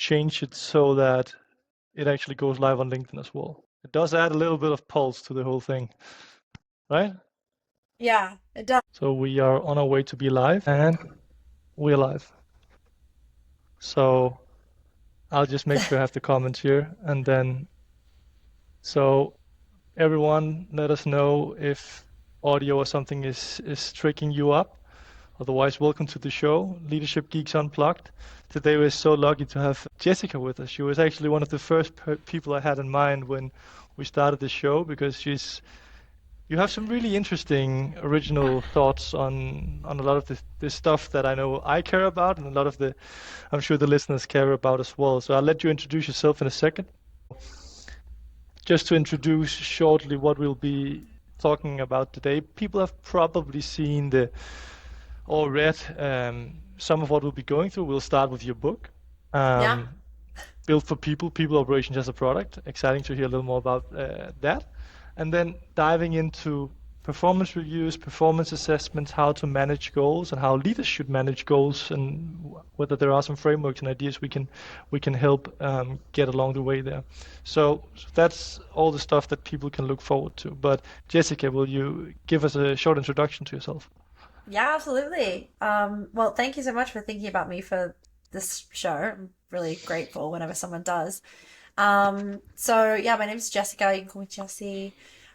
change it so that it actually goes live on LinkedIn as well. It does add a little bit of pulse to the whole thing, right? Yeah, it does. So we are on our way to be live, and we're live. So I'll just make sure I have the comments here, and then so everyone, let us know if audio or something is tricking you up. Otherwise, welcome to the show, Leadership Geeks Unplugged. Today we're so lucky to have Jessica with us. She was actually one of the first people I had in mind when we started the show because you have some really interesting original thoughts on a lot of the stuff that I know I care about and a lot of I'm sure the listeners care about as well. So I'll let you introduce yourself in a second. Just to introduce shortly what we'll be talking about today. People have probably seen or read some of what we'll be going through. We'll start with your book, Yeah. um, Built for People, People Operations as a Product. Exciting to hear a little more about that. And then diving into performance reviews, performance assessments, how to manage goals, and how leaders should manage goals, and whether there are some frameworks and ideas we can help get along the way there. So that's all the stuff that people can look forward to. But Jessica, will you give us a short introduction to yourself? Yeah, absolutely. Well, thank you so much for thinking about me for this show. I'm really grateful whenever someone does. So yeah, my name's Jessica. You can call me Jessie.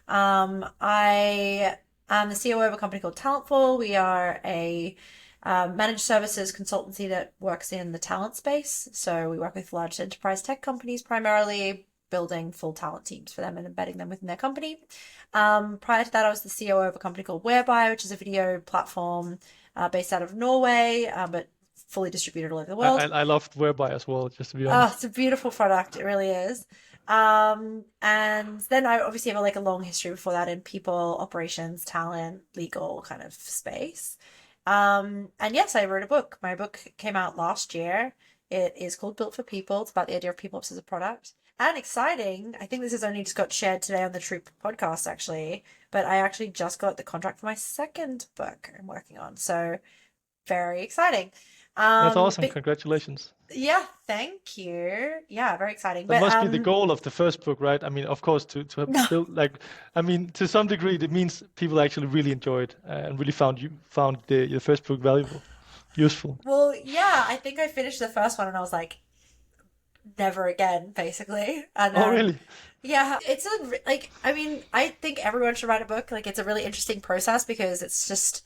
I am the COO of a company called Talentful. We are a managed services consultancy that works in the talent space. So we work with large enterprise tech companies primarily, building full talent teams for them and embedding them within their company. Prior to that, I was the COO of a company called Whereby, which is a video platform based out of Norway, but fully distributed all over the world. I loved Whereby as well, just to be Oh, honest. it's a beautiful product. It really is. And then I obviously have like a long history before that in people, operations, talent, legal kind of space. And yes, I wrote a book. My book came out last year. It is called Built for People. It's about the idea of people ops as a product. And exciting, I think this has only just got shared today on the Troop podcast, actually. But I actually just got the contract for my second book I'm working on. So very exciting. That's awesome. But Congratulations. yeah, thank you. Yeah, very exciting. That But must be the goal of the first book, right? I mean, of course, to have no. built like, I mean, to some degree, it means people actually really enjoyed and really found the first book valuable, useful. Well, yeah, I think I finished the first one and I was like, never again, basically. And Oh, really? yeah, it's like, I mean, I think everyone should write a book. Like, it's a really interesting process because it's just,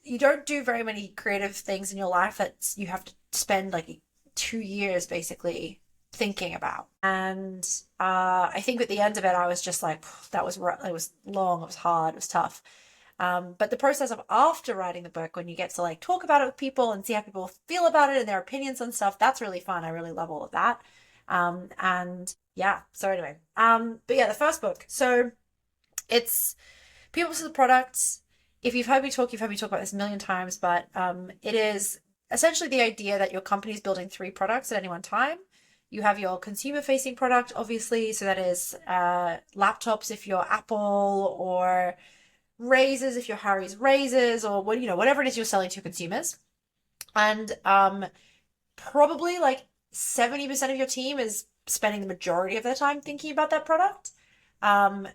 you don't do very many creative things in your life that you have to spend like 2 years basically thinking about. And I think at the end of it, I was just like, it was long, it was hard, it was tough. But the process of after writing the book, when you get to like talk about it with people and see how people feel about it and their opinions and stuff, that's really fun. I really love all of that. And yeah, so anyway, but yeah, the first book. So it's People versus the Products. If you've heard me talk about this a million times, but it is essentially the idea that your company is building three products at any one time. You have your consumer facing product, obviously, so that is laptops if you're Apple, or razors if you're Harry's Razors, or whatever it is you're selling to consumers. And probably like 70% of your team is spending the majority of their time thinking about that product. Um,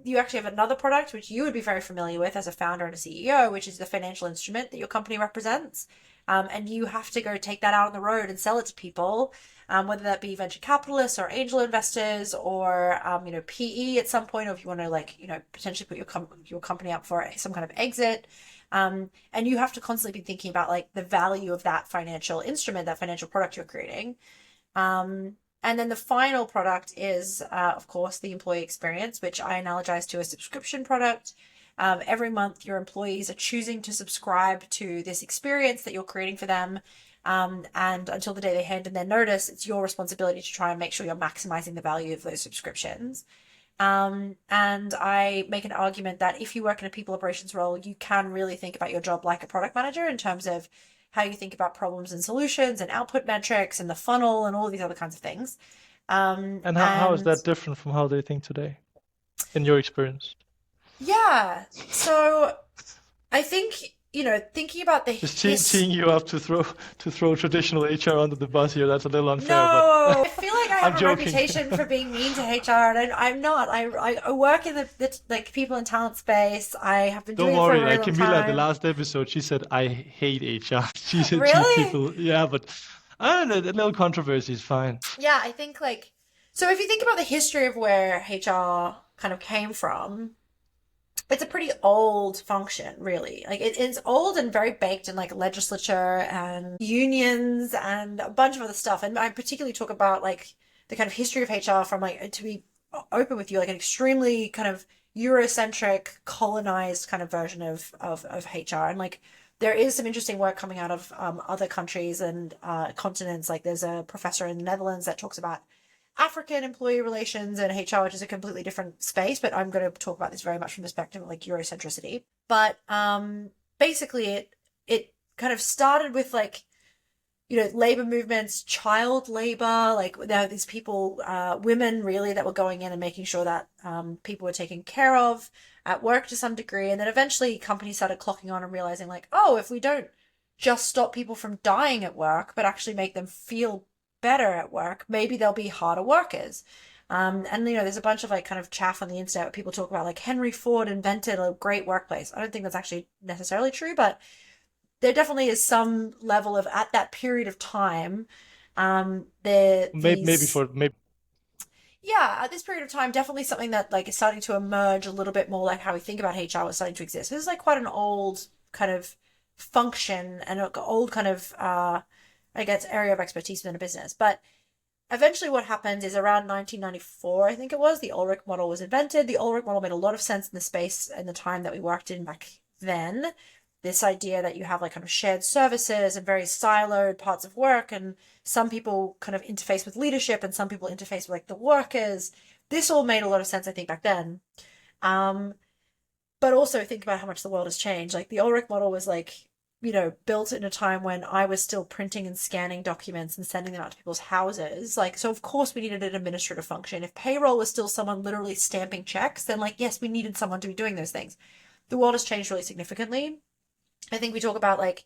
you actually have another product which you would be very familiar with as a founder and a CEO, which is the financial instrument that your company represents. And you have to go take that out on the road and sell it to people, whether that be venture capitalists or angel investors or PE at some point, or if you want to potentially put your company up for some kind of exit. And you have to constantly be thinking about like the value of that financial instrument, that financial product you're creating. And then the final product is, of course, the employee experience, which I analogize to a subscription product. Every month, your employees are choosing to subscribe to this experience that you're creating for them. And until the day they hand in their notice, it's your responsibility to try and make sure you're maximizing the value of those subscriptions. And I make an argument that if you work in a people operations role, you can really think about your job like a product manager in terms of how you think about problems and solutions and output metrics and the funnel and all these other kinds of things. And how is And that different from how they think today, in your experience? yeah, so I think, thinking about the Just his. teeing you up to throw traditional HR under the bus here. That's a little unfair, but No, I feel like I I'm have a joking. reputation for being mean to HR, and I'm not. I work in the like people and talent space. I have been Don't doing it for a worry. really Like long Camilla, the time. last episode, she said I hate HR. She said to Really? people, yeah, but I don't know. A little controversy is fine. Yeah, I think like so. If you think about the history of where HR kind of came from, it's a pretty old function, really. Like it's old and very baked in like legislature and unions and a bunch of other stuff. And I particularly talk about like the kind of history of HR from like to be open with you, like an extremely kind of Eurocentric, colonized kind of version of HR. And like there is some interesting work coming out of other countries and continents. Like there's a professor in the Netherlands that talks about African employee relations and HR, which is a completely different space, but I'm going to talk about this very much from the perspective of like Eurocentricity. But basically, it kind of started with like labor movements, child labor, like there were these people, women really, that were going in and making sure that people were taken care of at work to some degree, and then eventually companies started clocking on and realizing like, oh, if we don't just stop people from dying at work, but actually make them feel better at work, maybe they'll be harder workers. And there's a bunch of like kind of chaff on the internet where people talk about like Henry Ford invented a great workplace. I don't think that's actually necessarily true, but there definitely is some level of at that period of time, there Maybe these for maybe yeah, at this period of time, definitely something that like is starting to emerge a little bit more like how we think about HR was starting to exist. This is like quite an old kind of function and an old kind of I guess area of expertise within a business. But eventually what happened is around 1994, I think it was, the Ulrich model was invented. The Ulrich model made a lot of sense in the space and the time that we worked in back then. This idea that you have like kind of shared services and very siloed parts of work, and some people kind of interface with leadership and some people interface with like the workers. This all made a lot of sense, I think, back then. Um, but also think about how much the world has changed. Like the Ulrich model was like, built in a time when I was still printing and scanning documents and sending them out to people's houses. Like, so of course we needed an administrative function. If payroll was still someone literally stamping checks, then like, yes, we needed someone to be doing those things. The world has changed really significantly. I think we talk about like,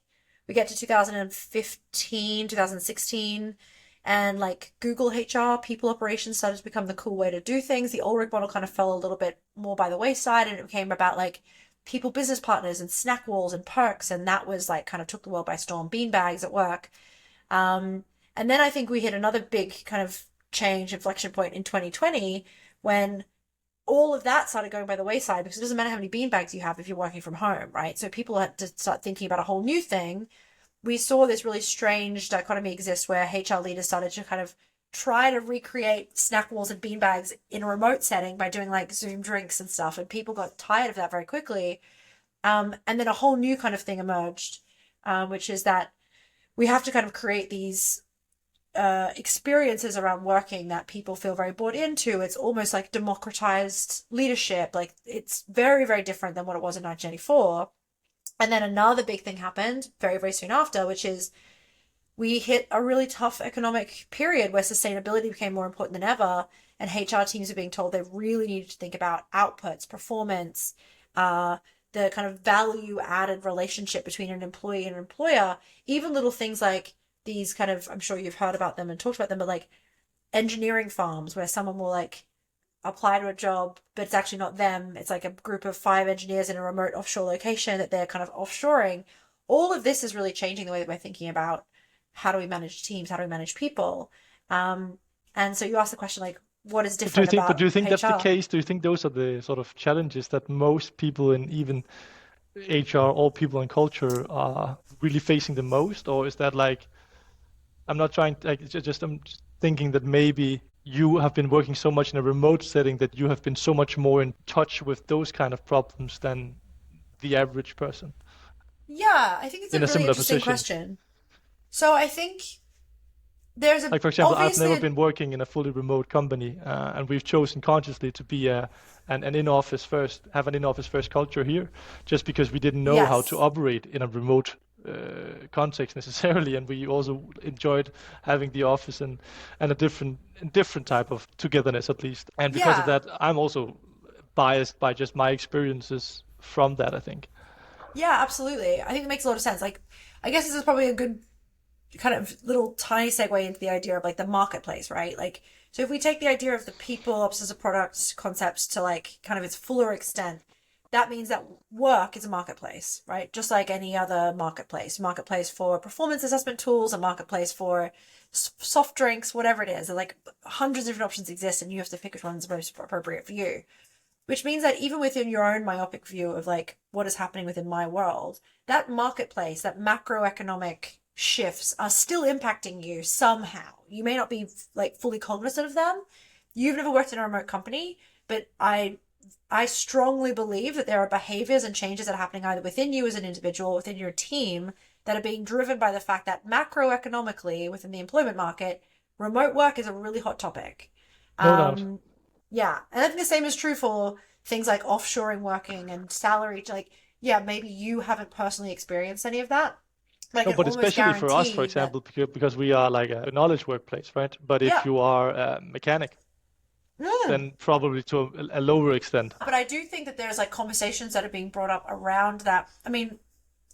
we get to 2015, 2016, and like Google HR, people operations started to become the cool way to do things. The Ulrich model kind of fell a little bit more by the wayside, and it became about like people business partners and snack walls and perks, and that was like kind of took the world by storm. Beanbags at work. And then I think we hit another big kind of change inflection point in 2020 when all of that started going by the wayside because it doesn't matter how many beanbags you have if you're working from home, right? So people had to start thinking about a whole new thing. We saw this really strange dichotomy exist where HR leaders started to kind of try to recreate snack walls and beanbags in a remote setting by doing like Zoom drinks and stuff, and people got tired of that very quickly. And then a whole new kind of thing emerged, which is that we have to kind of create these experiences around working that people feel very bought into. It's almost like democratized leadership. Like it's very, very different than what it was in 1994. And then another big thing happened very, very soon after, which is we hit a really tough economic period where sustainability became more important than ever. And HR teams are being told they really needed to think about outputs, performance, the kind of value added relationship between an employee and an employer, even little things like these kind of, I'm sure you've heard about them and talked about them, but like engineering farms where someone will like apply to a job, but it's actually not them. It's like a group of 5 engineers in a remote offshore location that they're kind of offshoring. All of this is really changing the way that we're thinking about how do we manage teams, how do we manage people. And so you asked the question like, what is But do you different think? But about do you think that's the HR? case? Do you think those are the sort of challenges that most people in even HR, all people in culture, are really facing the most, or is that like I'm not trying to, like I'm just thinking that maybe you have been working so much in a remote setting that you have been so much more in touch with those kind of problems than the average person Yeah, I think it's in a a really similar interesting position. question. So I think there's a Like for example, I've obviously never a been working in a fully remote company, and we've chosen consciously to be an in-office first, have an in-office first culture here, just because we didn't know how to yes. operate in a remote context necessarily, and we also enjoyed having the office and a different type of togetherness at least. And because of Yeah. that, I'm also biased by just my experiences from that, I think. Yeah, absolutely. I think it makes a lot of sense. Like, I guess this is probably a good kind of little tiny segue into the idea of like the marketplace, right? Like, so if we take the idea of the people as a product concepts to like kind of its fuller extent, that means that work is a marketplace, right? Just like any other marketplace for performance assessment tools, a marketplace for soft drinks, whatever it is. Like hundreds of different options exist, and you have to pick which one's most appropriate for you. Which means that even within your own myopic view of like what is happening within my world, that marketplace, that macroeconomic shifts are still impacting you somehow. You may not be like fully cognizant of them. You've never worked in a remote company, but I strongly believe that there are behaviors and changes that are happening either within you as an individual, within your team, that are being driven by the fact that macroeconomically within the employment market, remote work is a really hot topic. No doubt. Um, yeah, and I think the same is true for things like offshoring working and salary. Like, yeah, maybe you haven't personally experienced any of that, but I No, can but almost especially for us, for guarantee that, example, because we are like a knowledge workplace, right? But if yeah. you are a mechanic, Mm. then probably to a lower extent. But I do think that there's like conversations that are being brought up around that. I mean,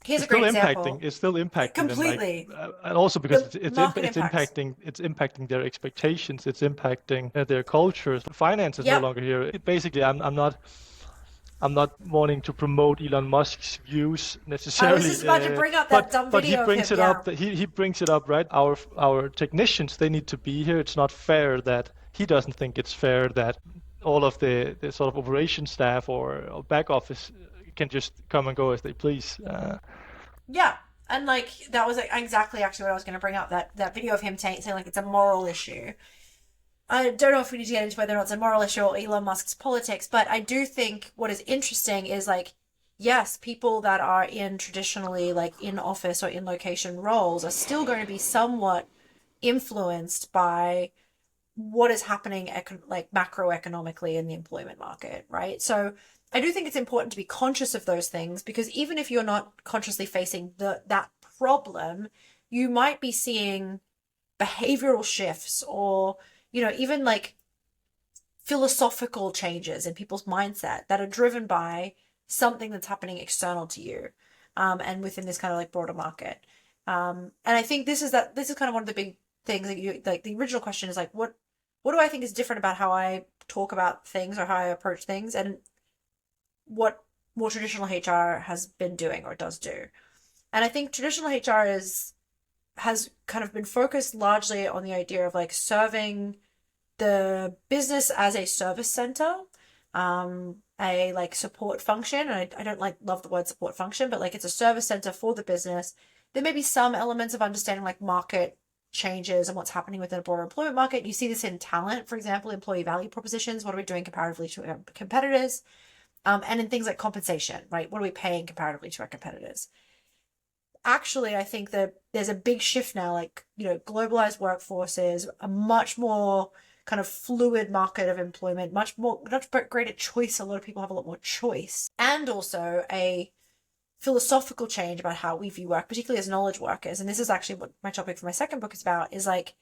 here's It's a still great impacting. example. It's still impacting them, like, Completely. and also because The market impacts. it's impacting their expectations. It's impacting their cultures. Finance is no Yep. longer here. Basically, I'm not wanting to promote Elon Musk's views I was necessarily, just about to bring up that dumb but he video of him. brings it Yeah. up that he brings it up, right? Our technicians, they need to be here. It's not fair that he doesn't think it's fair that all of the sort of operation staff or back office can just come and go as they please. Yeah. And like that was like, exactly actually what I was going to bring up, that video of him saying like it's a moral issue. I don't know if we need to get into whether or not it's a moral issue or Elon Musk's politics, but I do think what is interesting is like, yes, people that are in traditionally like in office or in location roles are still going to be somewhat influenced by what is happening like macroeconomically in the employment market, right? So I do think it's important to be conscious of those things, because even if you're not consciously facing that problem, you might be seeing behavioral shifts or even like philosophical changes in people's mindset that are driven by something that's happening external to you, and within this kind of like broader market. And I think this is kind of one of the big things that you like. The original question is like, what do I think is different about how I talk about things or how I approach things, and what more traditional HR has been doing or does do. And I think traditional HR has kind of been focused largely on the idea of like serving the business as a service center, a like support function. And I don't like love the word support function, but like it's a service center for the business. There may be some elements of understanding like market changes and what's happening within a broader employment market. You see this in talent, for example, employee value propositions. What are we doing comparatively to our competitors? And in things like compensation, right? What are we paying comparatively to our competitors? Actually, I think that there's a big shift now, like, globalized workforces, a much more kind of fluid market of employment, much greater choice. A lot of people have a lot more choice. And also a philosophical change about how we view work, particularly as knowledge workers. And this is actually what my topic for my second book is about, is like,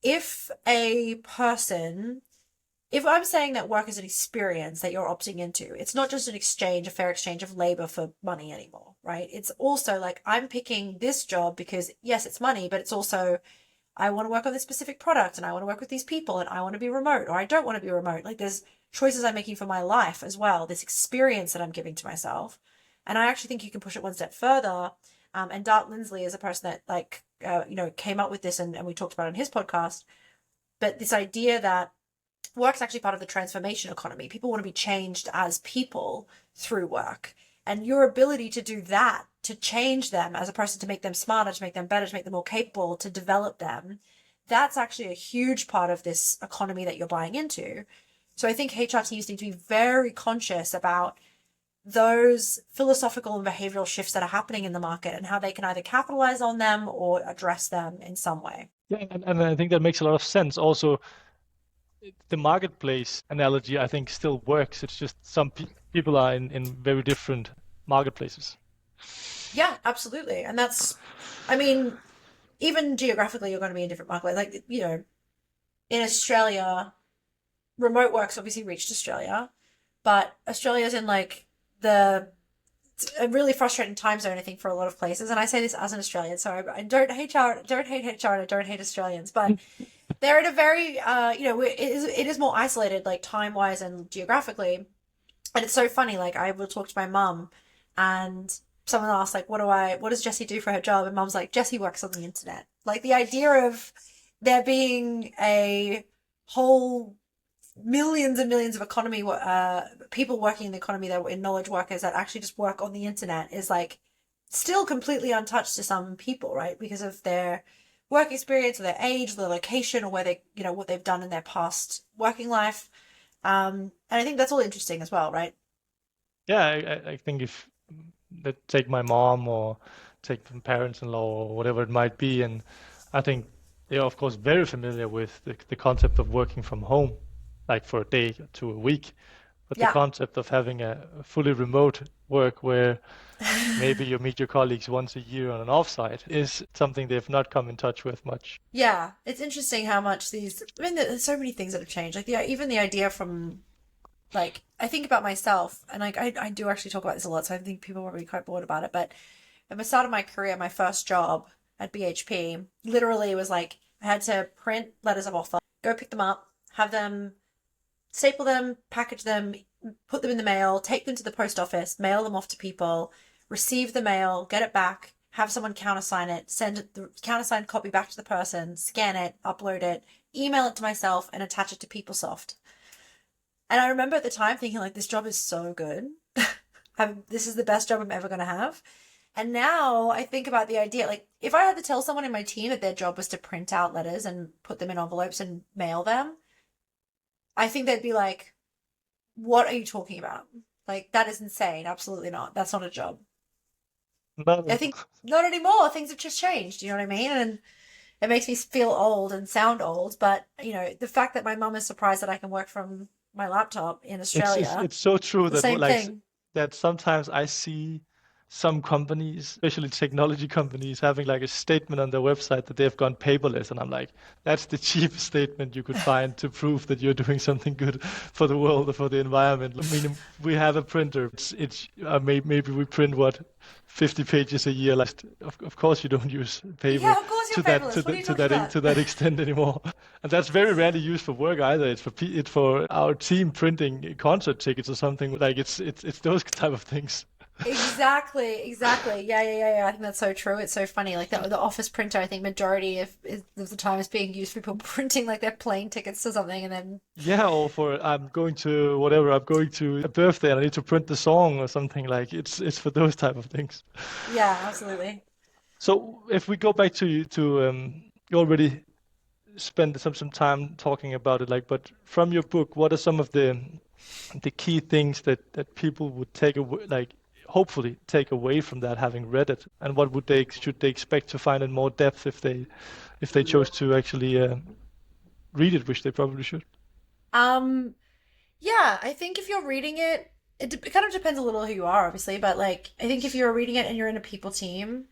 if a person if I'm saying that work is an experience that you're opting into, it's not just an exchange, a fair exchange of labor for money anymore, right? It's also like I'm picking this job because, yes, it's money, but it's also I want to work on this specific product and I want to work with these people and I want to be remote or I don't want to be remote. Like there's choices I'm making for my life as well, this experience that I'm giving to myself. And I actually think you can push it one step further. And Dart Lindsley is a person that came up with this, and we talked about it on his podcast. But this idea that work's actually part of the transformation economy. People want to be changed as people through work. And your ability to do that, to change them as a person, to make them smarter, to make them better, to make them more capable, to develop them, that's actually a huge part of this economy that you're buying into. So I think HR teams need to be very conscious about those philosophical and behavioral shifts that are happening in the market and how they can either capitalize on them or address them in some way. Yeah, and I think that makes a lot of sense. Also, the marketplace analogy, I think, still works. It's just some people are in very different marketplaces. Yeah, absolutely. And I mean, even geographically, you're going to be in different markets. Like, in Australia, remote work's obviously reached Australia, but Australia's in like the a really frustrating time zone, I think, for a lot of places. And I say this as an Australian, so I don't hate HR, don't hate HR, and I don't hate Australians, but they're at a very, it is more isolated, like time wise and geographically. And it's so funny. Like I will talk to my mum, and someone asks, like, what does Jessie do for her job? And mum's like, Jessie works on the internet. Like the idea of there being a whole millions and millions of economy people working in the economy that were in knowledge workers that actually just work on the internet is like still completely untouched to some people, right? Because of their work experience or their age, their location, or where they, what they've done in their past working life. And I think that's all interesting as well, right? Yeah, I think if that take my mom or take some parents-in-law or whatever it might be, and I think they're of course very familiar with the concept of working from home, like for a day to a week, but the Yeah. concept of having a fully remote work where maybe you meet your colleagues once a year on an offsite is something they've not come in touch with much. Yeah, it's interesting how much I mean, there's so many things that have changed. Like, even the idea from, like, I think about myself, and like, I do actually talk about this a lot, so I think people are probably quite bored about it. But at the start of my career, my first job at BHP, literally was like, I had to print letters of offer, go pick them up, have them, staple them, package them, put them in the mail, take them to the post office, mail them off to people, receive the mail, get it back, have someone countersign it, send the countersigned copy back to the person, scan it, upload it, email it to myself, and attach it to PeopleSoft. And I remember at the time thinking, like, this job is so good. This is the best job I'm ever going to have. And now I think about the idea, like, if I had to tell someone in my team that their job was to print out letters and put them in envelopes and mail them, I think they'd be like, what are you talking about? Like, that is insane. Absolutely not. That's not a job. I No, think not anymore. Things have just changed. You know what I mean? And it makes me feel old and sound old. But, the fact that my mum is surprised that I can work from my laptop in it's Australia, it's so true the that same thing. that sometimes I see some companies, especially technology companies, having like a statement on their website that they've gone paperless, and I'm like, that's the cheapest statement you could find to prove that you're doing something good for the world or for the environment. I mean, we have a printer. Maybe we print what 50 pages a year. Like, of course you don't use paper Yeah, of course you're to that paperless. What are you talking about? to that extent anymore. And that's very rarely used for work either. It's for our team printing concert tickets or something. Like it's those type of things. Exactly, exactly. Yeah. I think that's so true. It's so funny. Like the office printer, I think majority of the time is being used for people printing like their plane tickets or something, and then Yeah, or for I'm going to whatever, I'm going to a birthday and I need to print the song or something like it's for those type of things. yeah, absolutely. So if we go back you already spent some time talking about it, like, but from your book, what are some of the key things that people would take away, like hopefully take away from that having read it, and what should they expect to find in more depth if they chose to actually read it, which they probably should. Um, yeah, I think if you're reading it, it kind of depends a little who you are, obviously, but like I think if you're reading it and you're in a people team,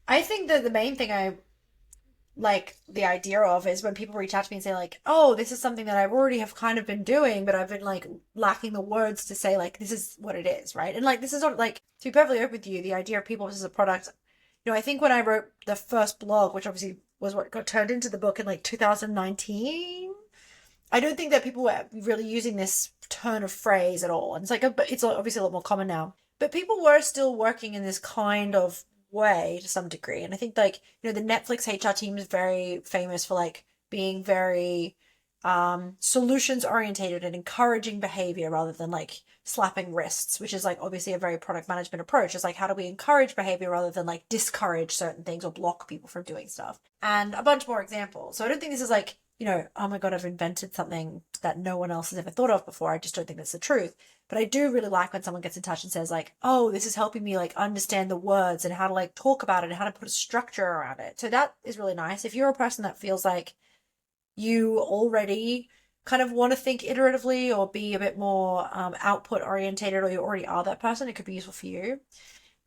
I think that the main thing I like the idea of is when people reach out to me and say like, oh, this is something that I've already have kind of been doing, but I've been like lacking the words to say like this is what it is, right? And like this is not like, to be perfectly open with you, the idea of people versus a product. I think when I wrote the first blog, which obviously was what got turned into the book in like 2019, I don't think that people were really using this turn of phrase at all. And it's obviously a lot more common now. But people were still working in this kind of way to some degree. And I think like, the Netflix HR team is very famous for like being very solutions orientated and encouraging behavior rather than like slapping wrists, which is like obviously a very product management approach. It's like, how do we encourage behavior rather than like discourage certain things or block people from doing stuff? And a bunch more examples. So I don't think this is like, oh my God, I've invented something that no one else has ever thought of before. I just don't think that's the truth. But I do really like when someone gets in touch and says like, oh, this is helping me like understand the words and how to like talk about it and how to put a structure around it. So that is really nice. If you're a person that feels like you already kind of want to think iteratively or be a bit more output orientated, or you already are that person, it could be useful for you.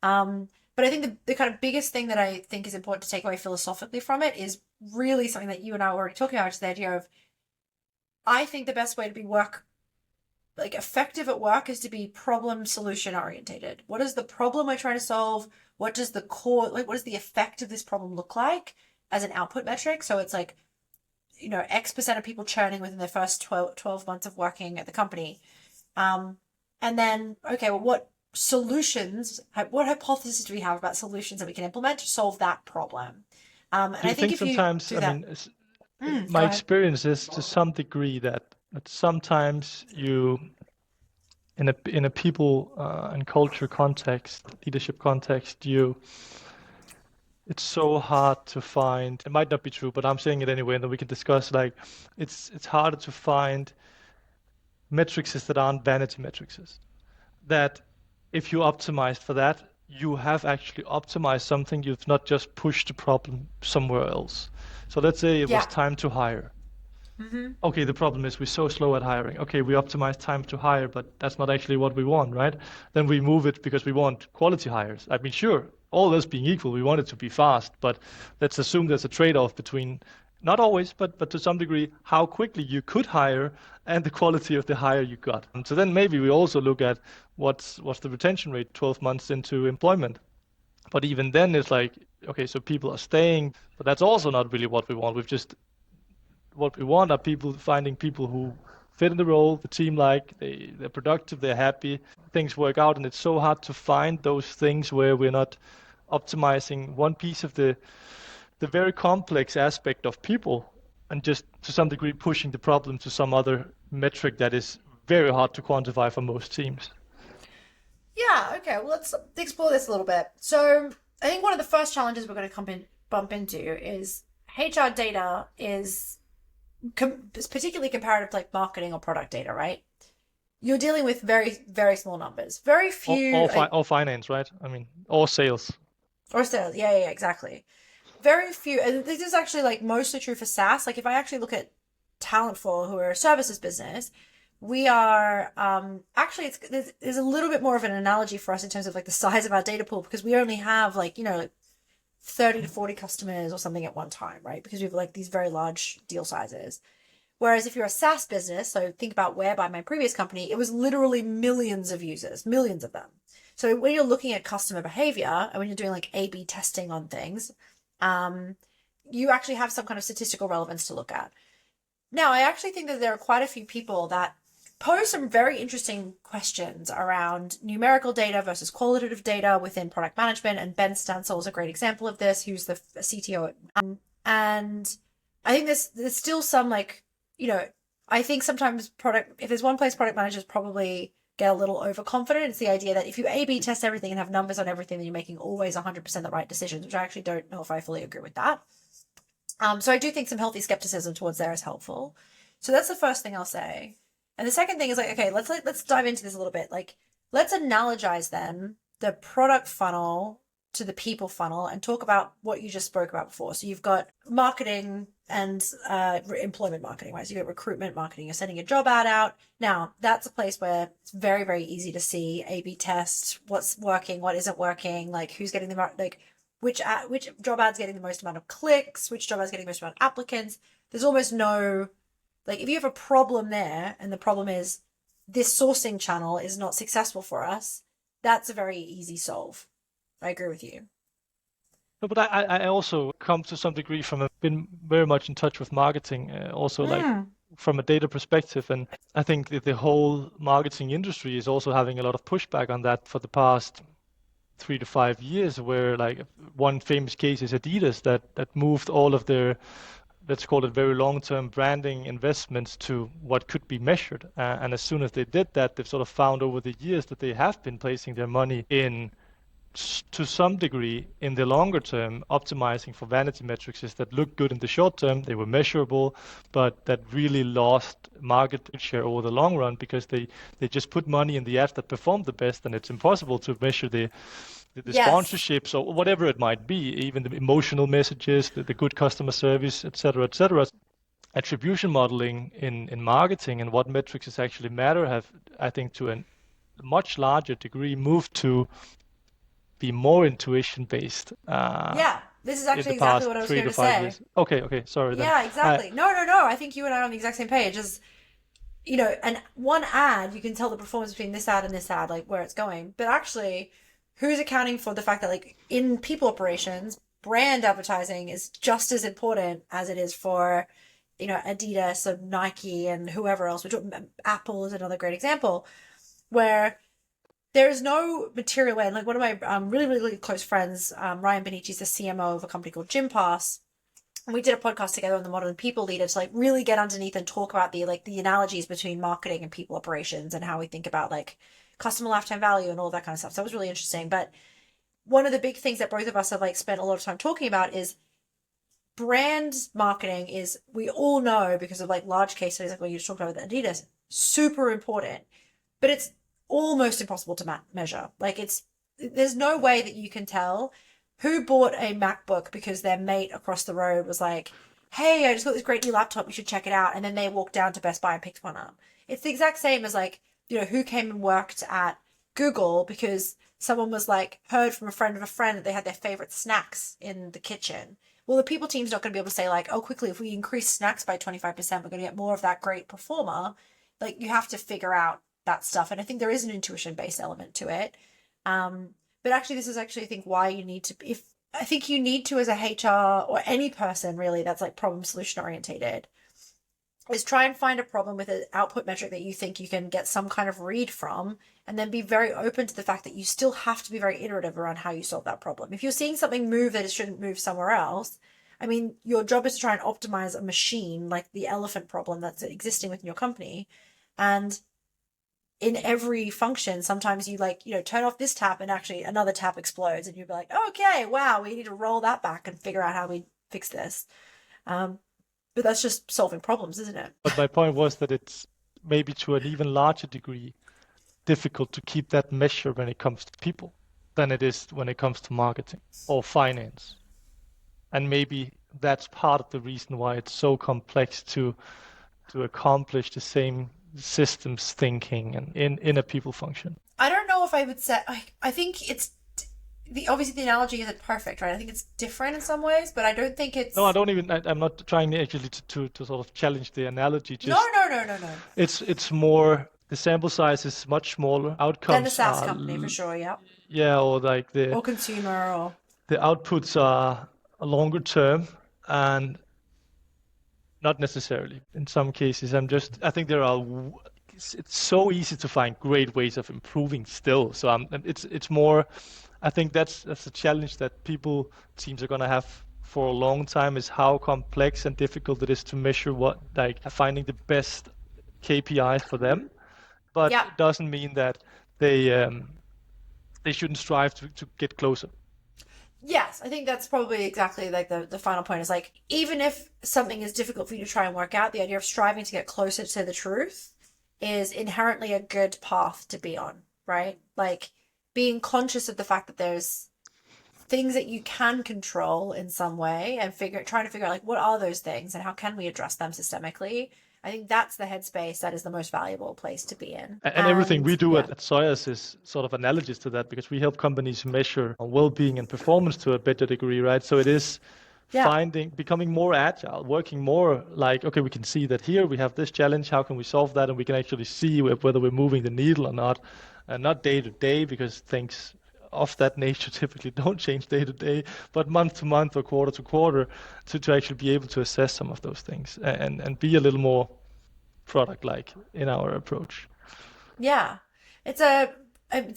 But I think the kind of biggest thing that I think is important to take away philosophically from it is really something that you and I were already talking about, is the idea of, I think the best way to be like effective at work is to be problem solution orientated. What is the problem we're trying to solve? What does the core, like, what does the effect of this problem look like as an output metric? So it's like, X% of people churning within their first 12 months of working at the company. And then, okay, well, what hypotheses do we have about solutions that we can implement to solve that problem? And Do I you think think if you sometimes, do I that, mean, go my ahead. experience is to some degree that sometimes you, in a people and culture context, leadership context, it's so hard to find. It might not be true, but I'm saying it anyway, and then we can discuss. Like, it's harder to find metrics that aren't vanity metrics. That if you optimized for that, you have actually optimized something. You've not just pushed the problem somewhere else. So let's say it was Yeah. time to hire. Mm-hmm. Okay, the problem is we're so slow at hiring. Okay, we optimize time to hire, but that's not actually what we want, right? Then we move it because we want quality hires. I mean, sure, all else being equal, we want it to be fast, but let's assume there's a trade-off between, not always, but to some degree, how quickly you could hire and the quality of the hire you got. And so then maybe we also look at what's the retention rate 12 months into employment. But even then, it's like, okay, so people are staying, but that's also not really what we want. What we want are finding people who fit in the role, the team they're productive, they're happy, things work out, and it's so hard to find those things where we're not optimizing one piece of the very complex aspect of people and just to some degree pushing the problem to some other metric that is very hard to quantify for most teams. Yeah, okay, well, let's explore this a little bit. So, I think one of the first challenges we're going to bump into is HR data is particularly comparative to like marketing or product data, right? You're dealing with very, very small numbers. Very few, like, Or finance, right? I mean, or sales. or sales. Yeah, yeah, exactly. Very few, and this is actually like mostly true for SaaS. Like, if I actually look at Talentful, who are a services business, we are actually there's a little bit more of an analogy for us in terms of like the size of our data pool because we only have like 30 to 40 customers or something at one time, right? Because we have like these very large deal sizes. Whereas if you're a SaaS business, so think about Whereby, my previous company, it was literally millions of users, millions of them. So when you're looking at customer behavior and when you're doing like A/B testing on things, you actually have some kind of statistical relevance to look at. Now, I actually think that there are quite a few people that pose some very interesting questions around numerical data versus qualitative data within product management. And Ben Stansel is a great example of this, who's the CTO. And I think there's still some like, I think sometimes if there's one place product managers probably get a little overconfident, it's the idea that if you A/B test everything and have numbers on everything, then you're making always 100% the right decisions, which I actually don't know if I fully agree with that. So I do think some healthy skepticism towards there is helpful. So that's the first thing I'll say. And the second thing is like, okay, let's dive into this a little bit. Like, let's analogize then the product funnel to the people funnel and talk about what you just spoke about before. So you've got marketing and employment marketing, right? So you've got recruitment marketing. You're sending a job ad out. Now, that's a place where it's very, very easy to see A/B test, what's working, what isn't working, like who's getting which job ad's getting the most amount of clicks, which job ad's getting the most amount of applicants. There's almost no, like, if you have a problem there and the problem is this sourcing channel is not successful for us, that's a very easy solve. I agree with you. No, but I also come to some degree been very much in touch with marketing, also like from a data perspective. And I think that the whole marketing industry is also having a lot of pushback on that for the past 3 to 5 years, where like one famous case is Adidas that moved all of their, let's call it, very long-term branding investments to what could be measured. And as soon as they did that, they've sort of found over the years that they have been placing their money in, to some degree, in the longer term, optimizing for vanity metrics that look good in the short term. They were measurable, but that really lost market share over the long run because they just put money in the ads that performed the best, and it's impossible to measure the Yes. sponsorships or whatever it might be, even the emotional messages, the good customer service, et cetera, et cetera. Attribution modeling in marketing and what metrics actually matter have, I think, to a much larger degree moved to be more intuition based Yeah. This is in the actually exactly past what I was three going to to five say. years. Okay, sorry then. Yeah, I exactly. No, no, no. I think you and I are on the exact same page. and one ad, you can tell the performance between this ad and this ad, like where it's going. But actually, who's accounting for the fact that, like, in people operations, brand advertising is just as important as it is for, Adidas and Nike and whoever else. Apple is another great example where there's no material way. And like one of my really, really, really close friends, Ryan Benici's the CMO of a company called Gym Pass, and we did a podcast together on the modern people leader to like really get underneath and talk about the analogies between marketing and people operations and how we think about like customer lifetime value and all that kind of stuff. So it was really interesting. But one of the big things that both of us have like spent a lot of time talking about is brand marketing is, we all know because of like large case studies like what you just talked about with Adidas, super important, but it's almost impossible to measure. Like there's no way that you can tell who bought a MacBook because their mate across the road was like, hey, I just got this great new laptop, you should check it out. And then they walked down to Best Buy and picked one up. It's the exact same as like, who came and worked at Google because someone was like, heard from a friend of a friend that they had their favorite snacks in the kitchen. Well, the people team's not going to be able to say like, oh, quickly, if we increase snacks by 25%, we're going to get more of that great performer. Like you have to figure out that stuff. And I think there is an intuition-based element to it. But actually, this is actually, I think, why you need to, I think you need to, as a HR or any person really that's like problem solution orientated, is try and find a problem with an output metric that you think you can get some kind of read from, and then be very open to the fact that you still have to be very iterative around how you solve that problem. If you're seeing something move that it shouldn't move somewhere else, I mean, your job is to try and optimize a machine like the elephant problem that's existing within your company. And in every function, sometimes you like, turn off this tap and actually another tap explodes and you'd be like, okay, wow, we need to roll that back and figure out how we fix this. But that's just solving problems, isn't it? But my point was that it's maybe to an even larger degree difficult to keep that measure when it comes to people than it is when it comes to marketing or finance. And maybe that's part of the reason why it's so complex to accomplish the same systems thinking and in a people function. I don't know if I would say, I think it's obviously the analogy isn't perfect, right? I think it's different in some ways, but I don't think it's. No, I don't even. I'm not trying actually to sort of challenge the analogy. No, Just no. it's more, the sample size is much smaller. Then the Outcomes SaaS are company for sure, yeah. yeah, or like Or consumer, or the outputs are longer term and not necessarily. In some cases, I think it's so easy to find great ways of improving still. So it's more, I think that's a challenge that people teams are gonna have for a long time, is how complex and difficult it is to measure like finding the best KPIs for them. But yeah. it doesn't mean that they shouldn't strive to get closer. Yes, I think that's probably exactly like the final point is like, even if something is difficult for you to try and work out, the idea of striving to get closer to the truth is inherently a good path to be on, right? Like being conscious of the fact that there's things that you can control in some way and trying to figure out like what are those things and how can we address them systemically. I think that's the headspace that is the most valuable place to be in. And everything we do yeah. at Soyas is sort of analogous to that, because we help companies measure well-being and performance to a better degree, right? So it is Yeah. becoming more agile, working more like, okay, we can see that here we have this challenge, how can we solve that? And we can actually see whether we're moving the needle or not, and not day to day, because things of that nature typically don't change day to day, but month to month or quarter to quarter, to actually be able to assess some of those things and be a little more product-like in our approach. Yeah. It's a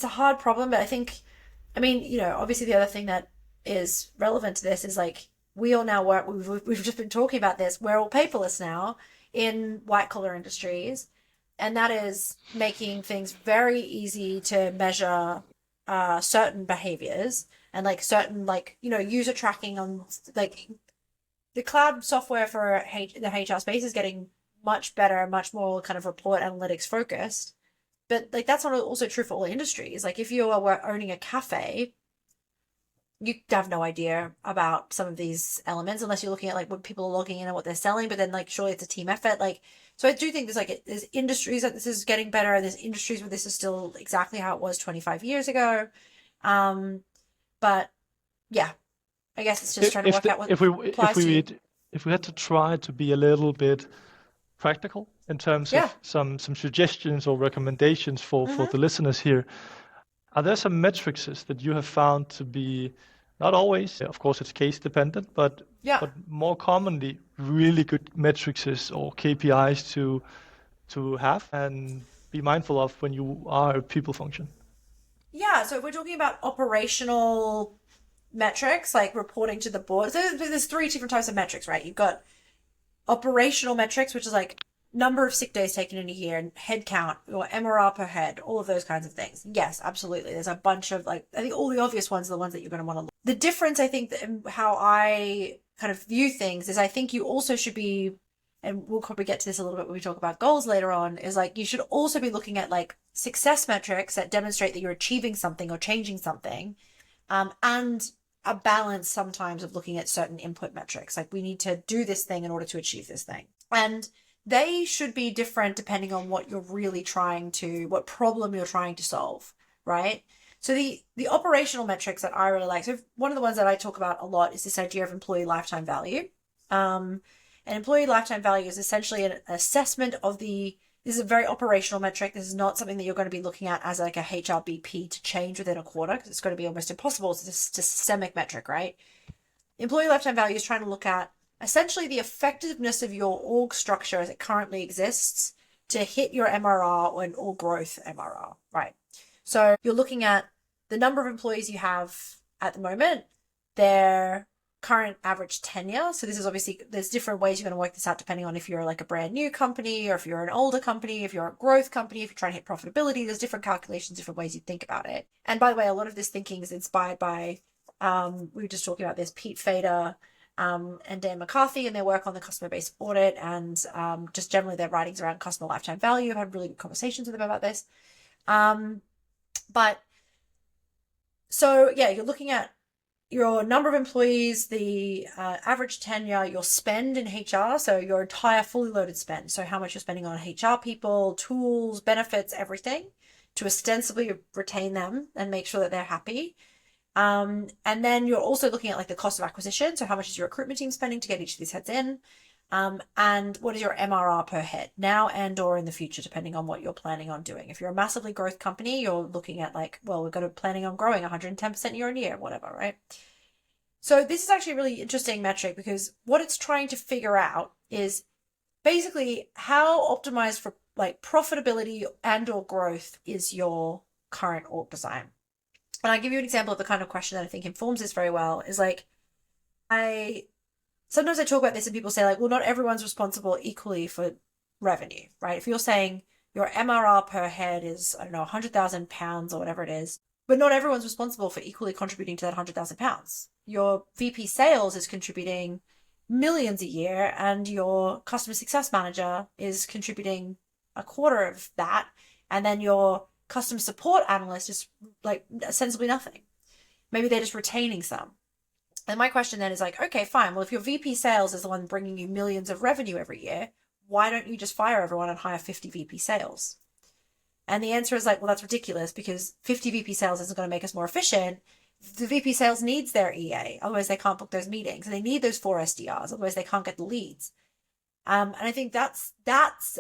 hard problem, but I mean, obviously the other thing that is relevant to this is like we all now work, we've just been talking about this, we're all paperless now in white collar industries, and that is making things very easy to measure certain behaviors and like certain like user tracking on like the cloud software for the HR space is getting much better, much more kind of report analytics focused. But like that's not also true for all industries. Like if you are owning a cafe, you have no idea about some of these elements unless you're looking at like what people are logging in and what they're selling. But then like surely it's a team effort. Like so I do think there's industries that this is getting better. There's industries where this is still exactly how it was 25 years ago. But yeah, I guess it's just trying to work out what applies to you. If we had to try to be a little bit practical in terms Yeah. of some suggestions or recommendations for Hmm. the listeners here. Are there some metrics that you have found to be not always, of course, it's case dependent, Yeah. but more commonly really good metrics or KPIs to have and be mindful of when you are a people function? Yeah. So if we're talking about operational metrics, like reporting to the board, so there's three different types of metrics, right? You've got operational metrics, which is like number of sick days taken in a year and head count or MRR per head, all of those kinds of things. Yes, absolutely. There's a bunch of like, I think all the obvious ones are the ones that you're going to want to look. The difference, I think, how I kind of view things is I think you also should be, and we'll probably get to this a little bit when we talk about goals later on, is like you should also be looking at like success metrics that demonstrate that you're achieving something or changing something, and a balance sometimes of looking at certain input metrics. Like we need to do this thing in order to achieve this thing. And they should be different depending on what you're really what problem you're trying to solve, right? So the operational metrics that I really like, so one of the ones that I talk about a lot is this idea of employee lifetime value. And employee lifetime value is essentially an assessment of this is a very operational metric. This is not something that you're going to be looking at as like a HRBP to change within a quarter because it's going to be almost impossible. It's a systemic metric, right? Employee lifetime value is trying to look at essentially the effectiveness of your org structure as it currently exists to hit your MRR or growth MRR, right? So you're looking at the number of employees you have at the moment, their current average tenure. So this is obviously, there's different ways you're going to work this out depending on if you're like a brand new company or if you're an older company, if you're a growth company, if you're trying to hit profitability, there's different calculations, different ways you think about it. And by the way, a lot of this thinking is inspired by, we were just talking about this, Pete Fader, and Dan McCarthy and their work on the customer-based audit and just generally their writings around customer lifetime value. I've had really good conversations with them about this. But so yeah, you're looking at your number of employees, the average tenure, your spend in HR, so your entire fully loaded spend. So how much you're spending on HR people, tools, benefits, everything to ostensibly retain them and make sure that they're happy. And then you're also looking at like the cost of acquisition. So how much is your recruitment team spending to get each of these heads in? And what is your MRR per head now and or in the future, depending on what you're planning on doing. If you're a massively growth company, you're looking at like, well, we've got a planning on growing 110% year on year, whatever, right? So this is actually a really interesting metric because what it's trying to figure out is basically how optimized for like profitability and or growth is your current org design. And I'll give you an example of the kind of question that I think informs this very well is like, I sometimes I talk about this and people say like, well, not everyone's responsible equally for revenue, right? If you're saying your MRR per head is, I don't know, 100,000 pounds or whatever it is, but not everyone's responsible for equally contributing to that 100,000 pounds. Your VP sales is contributing millions a year and your customer success manager is contributing a quarter of that. And then your customer support analyst is like sensibly nothing. Maybe they're just retaining some. And my question then is like, okay, fine. Well, if your VP sales is the one bringing you millions of revenue every year, why don't you just fire everyone and hire 50 VP sales? And the answer is like, well, that's ridiculous because 50 VP sales isn't going to make us more efficient. The VP sales needs their EA. Otherwise they can't book those meetings and they need those 4 SDRs. Otherwise they can't get the leads. And I think that's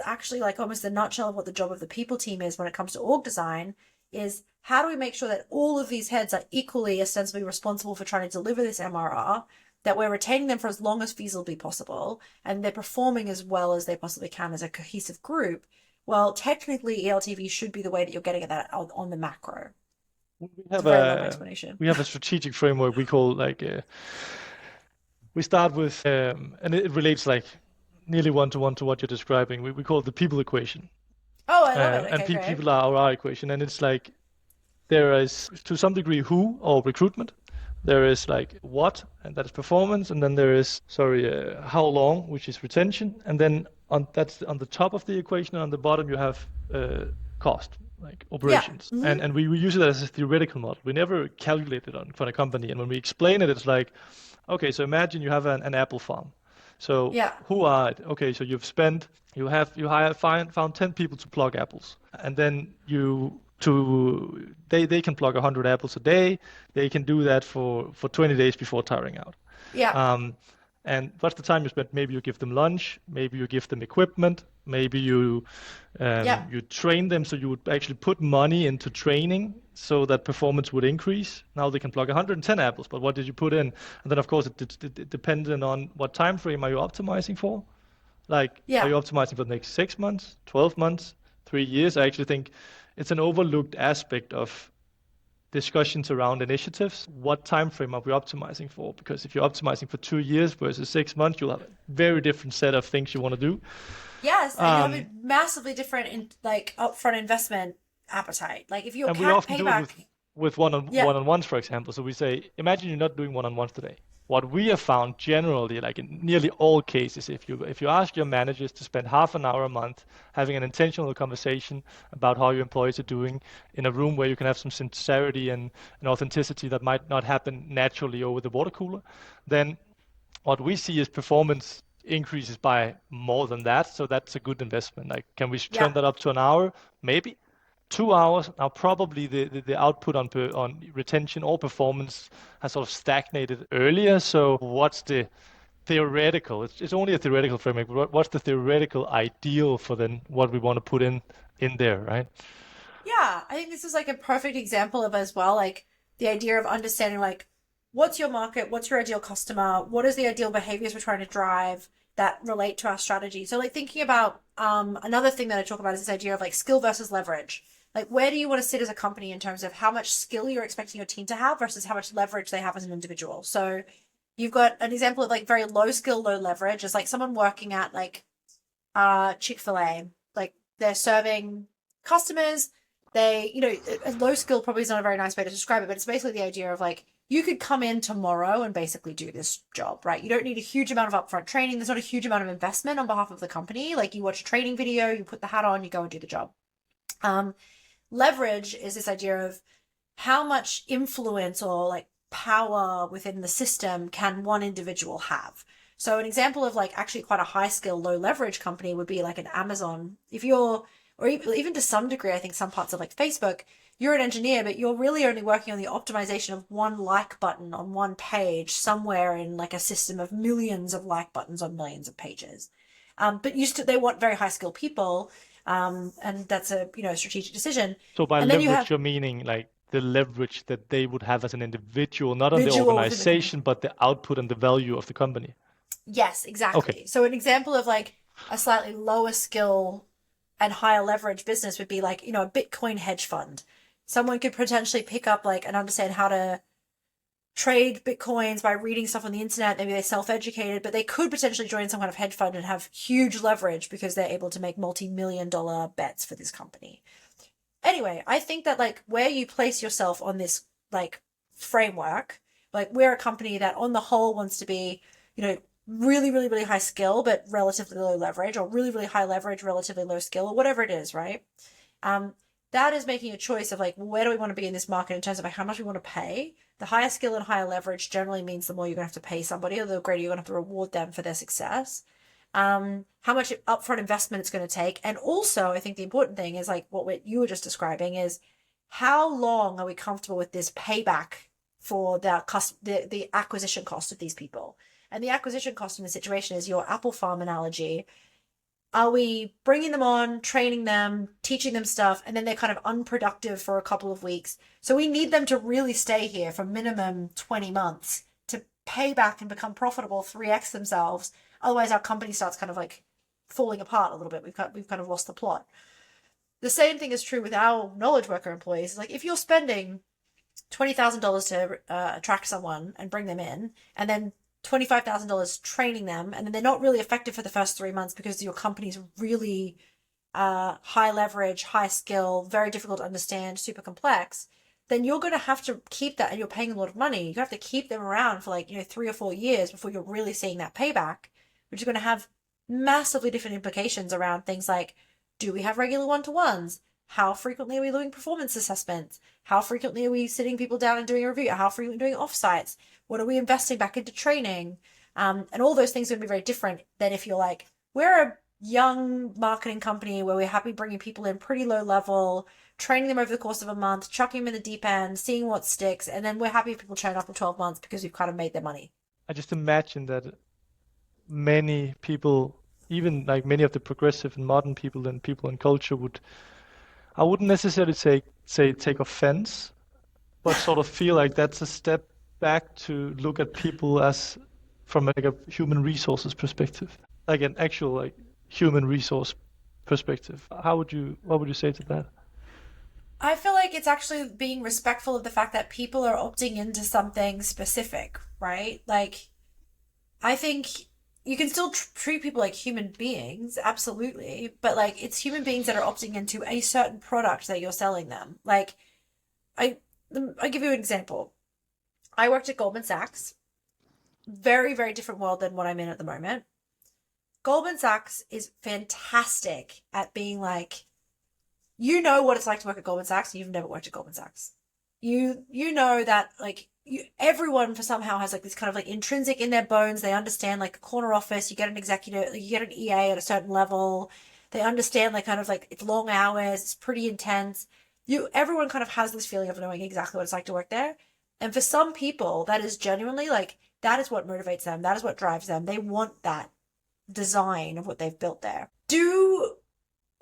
actually like almost the nutshell of what the job of the people team is when it comes to org design is how do we make sure that all of these heads are equally ostensibly responsible for trying to deliver this MRR, that we're retaining them for as long as feasibly possible, and they're performing as well as they possibly can as a cohesive group. Well, technically, ELTV should be the way that you're getting at that on the macro. We It's have a very long a explanation. we have a strategic framework we call like we start with and it relates like nearly one to what you're describing. We call it the people equation, Oh, I love it. and Okay, great. people are our equation, and it's like there is to some degree who or recruitment. There is like what, and that is performance, and then there is how long, which is retention, and then that's on the top of the equation, and on the bottom you have cost, like Yeah. operations, Mm-hmm. and we use it as a theoretical model. We never calculate it on for a company, and when we explain it, it's like, okay, so imagine you have an apple farm. So Yeah. who are it? Okay, so found 10 people to pluck apples, and then they can pluck 100 apples a day. They can do that for 20 days before tiring out. Yeah. Um, And what's the time you spend? Maybe you give them lunch, maybe you give them equipment, maybe you Yep. you train them, so you would actually put money into training so that performance would increase. Now they can plug 110 apples, but what did you put in? And then of course it depends on what time frame are you optimizing for. Like, are Yeah. you optimizing for the next 6 months, 12 months, 3 years? I actually think it's an overlooked aspect of discussions around initiatives. What time frame are we optimizing for? Because if you're optimizing for 2 years versus 6 months, you'll have a very different set of things you want to do. Yes, and you have a Um, massively different like upfront investment appetite. Like if your and we CAC often do it payback, with yeah, one-on-ones, for example. So we say, imagine you're not doing one-on-ones today. What we have found generally, like in nearly all cases, if you ask your managers to spend half an hour a month having an intentional conversation about how your employees are doing in a room where you can have some sincerity and authenticity that might not happen naturally over the water cooler, then what we see is performance increases by more than that. So that's a good investment. Like, can we yeah, turn that up to an hour? Maybe. 2 hours. Now, probably the output on retention or performance has sort of stagnated earlier. So what's the theoretical? It's only a theoretical framework. But what's the theoretical ideal for then what we want to put in there, right? yeah. I think this is like a perfect example of as well, like the idea of understanding like what's your market, what's your ideal customer, what is the ideal behaviors we're trying to drive that relate to our strategy. So like thinking about another thing that I talk about is this idea of like skill versus leverage. Like where do you want to sit as a company in terms of how much skill you're expecting your team to have versus how much leverage they have as an individual. So you've got an example of like very low skill, low leverage is like someone working at like Chick-fil-A. Like they're serving customers. They, low skill probably is not a very nice way to describe it, but it's basically the idea of like you could come in tomorrow and basically do this job, right? You don't need a huge amount of upfront training. There's not a huge amount of investment on behalf of the company. Like you watch a training video, you put the hat on, you go and do the job. Um, Leverage is this idea of how much influence or like power within the system can one individual have. So an example of like actually quite a high skill, low leverage company would be like an Amazon. If you're, or even to some degree, I think some parts of like Facebook, you're an engineer, but you're really only working on the optimization of one like button on one page somewhere in like a system of millions of like buttons on millions of pages. But they want very high skilled people, and that's a strategic decision. So by And then you leverage, have you're meaning like the leverage that they would have as an individual, not on the visual within the company. organization, but the output and the value of the company. Yes, Okay. exactly. So an example of like a slightly lower skill and higher leverage business would be like, a Bitcoin hedge fund. Someone could potentially pick up like and understand how to trade Bitcoins by reading stuff on the internet. Maybe they're self-educated, but they could potentially join some kind of hedge fund and have huge leverage because they're able to make multi-million dollar bets for this company. Anyway, I think that like where you place yourself on this like framework, like we're a company that on the whole wants to be, really, really, really high skill, but relatively low leverage, or really, really high leverage, relatively low skill, or whatever it is, right? Um, that is making a choice of like, where do we want to be in this market in terms of like how much we want to pay? The higher skill and higher leverage generally means the more you're going to have to pay somebody, or the greater you're going to have to reward them for their success. How much upfront investment it's going to take. And also, I think the important thing is like what you were just describing is how long are we comfortable with this payback for the acquisition cost of these people? And the acquisition cost in the situation is your apple farm analogy. Are we bringing them on, training them, teaching them stuff, and then they're kind of unproductive for a couple of weeks? So we need them to really stay here for minimum 20 months to pay back and become profitable, 3x themselves. Otherwise, our company starts kind of like falling apart a little bit. We've kind of lost the plot. The same thing is true with our knowledge worker employees. Like if you're spending $20,000 to attract someone and bring them in, and then $25,000 training them, and then they're not really effective for the first 3 months because your company's really high leverage, high skill, very difficult to understand, super complex, then you're going to have to keep that, and you're paying a lot of money. You have to keep them around for like 3 or 4 years before you're really seeing that payback, which is going to have massively different implications around things like, do we have regular one-to-ones? How frequently are we doing performance assessments? How frequently are we sitting people down and doing a review? How frequently doing offsites? What are we investing back into training? And all those things are going to be very different than if you're like, we're a young marketing company where we're happy bringing people in pretty low level, training them over the course of a month, chucking them in the deep end, seeing what sticks, and then we're happy if people turn up in 12 months because we've kind of made their money. I just imagine that many people, even like many of the progressive and modern people and people in culture would, I wouldn't necessarily say take offense, but sort of feel like that's a step back to look at people as from like a human resources perspective, like an actual like human resource perspective. What would you say to that? I feel like it's actually being respectful of the fact that people are opting into something specific, right? Like, I think you can still treat people like human beings, absolutely, but like it's human beings that are opting into a certain product that you're selling them. Like, I, I give you an example. I worked at Goldman Sachs, very, very different world than what I'm in at the moment. Goldman Sachs is fantastic at being like, you know what it's like to work at Goldman Sachs. You've never worked at Goldman Sachs. You know that like everyone for somehow has like this kind of like intrinsic in their bones. They understand like a corner office. You get an executive, you get an EA at a certain level. They understand like kind of like it's long hours. It's pretty intense. Everyone kind of has this feeling of knowing exactly what it's like to work there. And for some people, that is genuinely like that is what motivates them. That is what drives them. They want that design of what they've built there. Do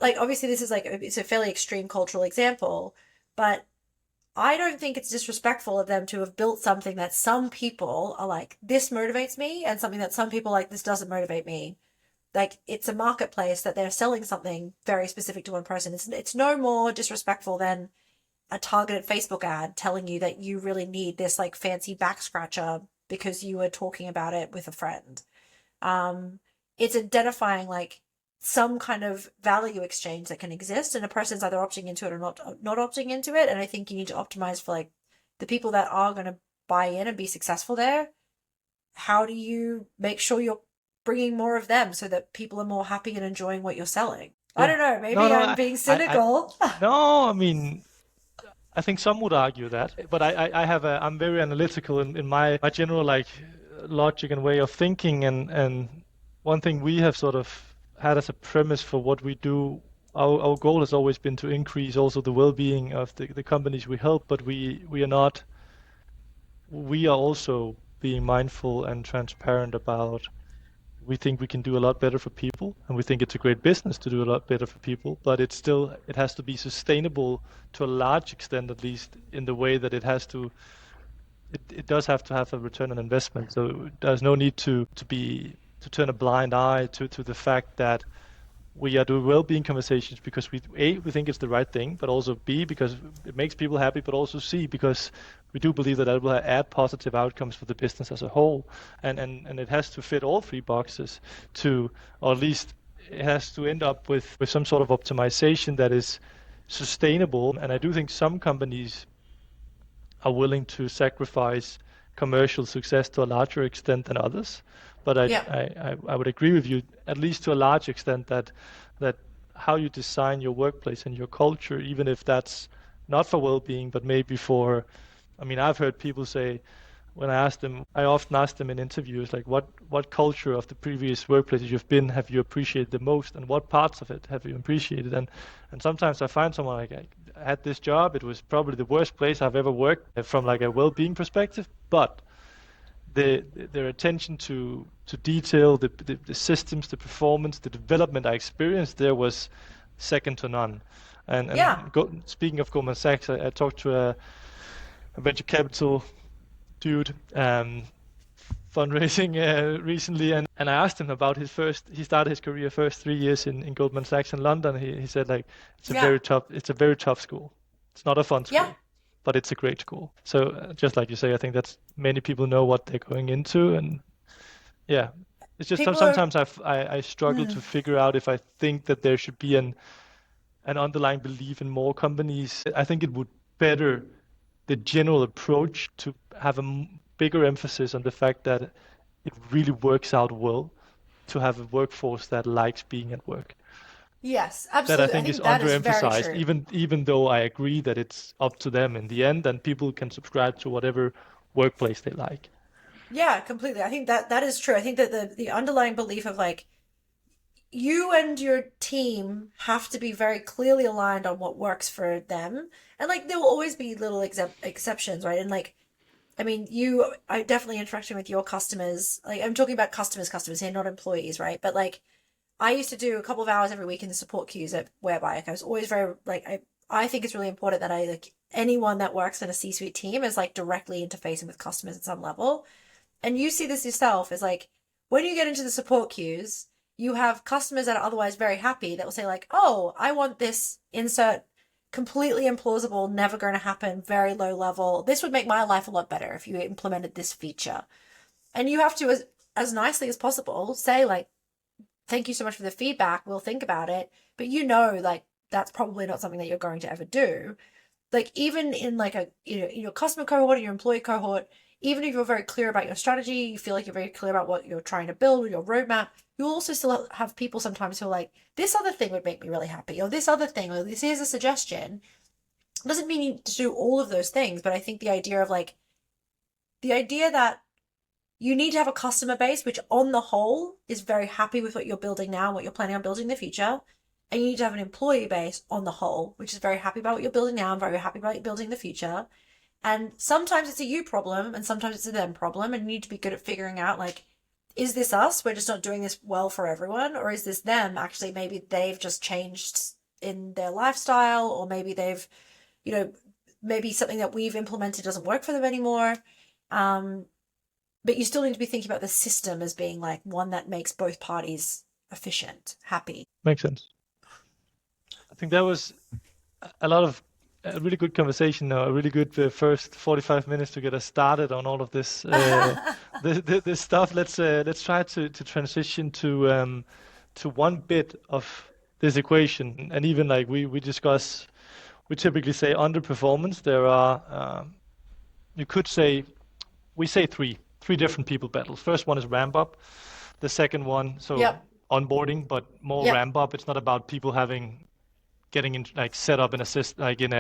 like obviously this is like it's a fairly extreme cultural example, but I don't think it's disrespectful of them to have built something that some people are like, this motivates me, and something that some people are like, this doesn't motivate me. Like, it's a marketplace that they're selling something very specific to one person. It's no more disrespectful than a targeted Facebook ad telling you that you really need this like fancy back scratcher because you were talking about it with a friend. Um, it's identifying like some kind of value exchange that can exist, and a person's either opting into it or not opting into it. And I think you need to optimize for like the people that are going to buy in and be successful there. How do you make sure you're bringing more of them so that people are more happy and enjoying what you're selling? I Yeah. don't know. No, Maybe no, I'm being I cynical. no, I mean, I think some would argue that, but I'm very analytical in my general like logic and way of thinking, and one thing we have sort of had as a premise for what we do, our goal has always been to increase also the well-being of the companies we help, but we are also being mindful and transparent about we think we can do a lot better for people, and we think it's a great business to do a lot better for people, but it has to be sustainable to a large extent, at least in the way that it does have to have a return on investment. So there's no need to turn a blind eye to the fact that we are doing well-being conversations because we think it's the right thing, but also B, because it makes people happy, but also C, because we do believe that that will add positive outcomes for the business as a whole. And it has to fit all three boxes to, or at least it has to end up with some sort of optimization that is sustainable. And I do think some companies are willing to sacrifice commercial success to a larger extent than others. But Yeah. I would agree with you, at least to a large extent, that how you design your workplace and your culture, even if that's not for well-being, but maybe for, I mean, I've heard people say, when I often ask them in interviews, like, what culture of the previous workplaces you've been have you appreciated the most, and what parts of it have you appreciated? And sometimes I find someone like, I had this job, it was probably the worst place I've ever worked from like a well-being perspective, but their attention to detail, the systems, the performance, the development I experienced there was second to none. Yeah. Speaking of Goldman Sachs, I talked to a venture capital dude fundraising recently, and I asked him about he started his career first 3 years in Goldman Sachs in London. He said like Yeah. it's a very tough school. It's not a fun Yeah. school, but it's a great school. So just like you say, I think that's many people know what they're going into, and yeah, it's just People are. sometimes I struggle to figure out if I think that there should be an underlying belief in more companies. I think it would better the general approach to have a bigger emphasis on the fact that it really works out well to have a workforce that likes being at work. Yes, That I absolutely. I think is think that is very underemphasized, true. even though I agree that it's up to them in the end, and people can subscribe to whatever workplace they like. Yeah, completely. I think that that is true. I think that the underlying belief of like you and your team have to be very clearly aligned on what works for them. And like there will always be little exceptions, right? And like I mean, you are definitely interacting with your customers. Like, I'm talking about customers here, not employees, right? But like, I used to do a couple of hours every week in the support queues at whereby like, I was always very like I think it's really important that I like anyone that works in a C-suite team is like directly interfacing with customers at some level. And you see this yourself is like when you get into the support queues, you have customers that are otherwise very happy that will say like, "Oh, I want this insert completely implausible, never going to happen, very low level. This would make my life a lot better if you implemented this feature." And you have to as nicely as possible say like, "Thank you so much for the feedback. We'll think about it." But you know like that's probably not something that you're going to ever do. Like even in like a in your customer cohort or your employee cohort, even if you're very clear about your strategy, you feel like you're very clear about what you're trying to build with your roadmap, you'll also still have people sometimes who are like, this other thing would make me really happy, or this other thing, or this here's a suggestion. It doesn't mean you need to do all of those things, but I think the idea that you need to have a customer base which on the whole is very happy with what you're building now and what you're planning on building in the future, and you need to have an employee base on the whole which is very happy about what you're building now and very happy about what you're building in the future. And sometimes it's a you problem and sometimes it's a them problem, and you need to be good at figuring out like, is this us, we're just not doing this well for everyone, or is this them, actually maybe they've just changed in their lifestyle, or maybe they've, you know, maybe something that we've implemented doesn't work for them anymore. um but you still need to be thinking about the system as being like one that makes both parties efficient, happy. Makes sense. I think that was a lot of a really good conversation now, a really good first 45 minutes to get us started on all of this this stuff. Let's try to transition to one bit of this equation, and even like we discuss, we typically say underperformance. There are you could say we say three different people battles. First one is ramp up. The second one, so Yep. onboarding, but more Yep. ramp up. It's not about people getting in like set up and assist like in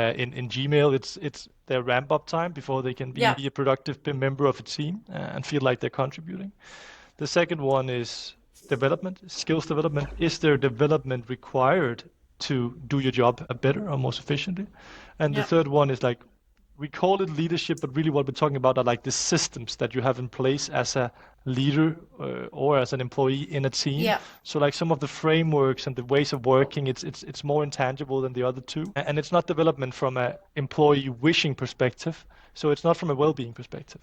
Gmail. It's their ramp up time before they can be Yep. a productive member of a team and feel like they're contributing. The second one is development, skills development. Is there development required to do your job better or more efficiently? And the Yep. third one is like, we call it leadership, but really what we're talking about are like the systems that you have in place as a leader or as an employee in a team. Yep. So like some of the frameworks and the ways of working, it's more intangible than the other two, and it's not development from a employee wishing perspective. So it's not from a well-being perspective.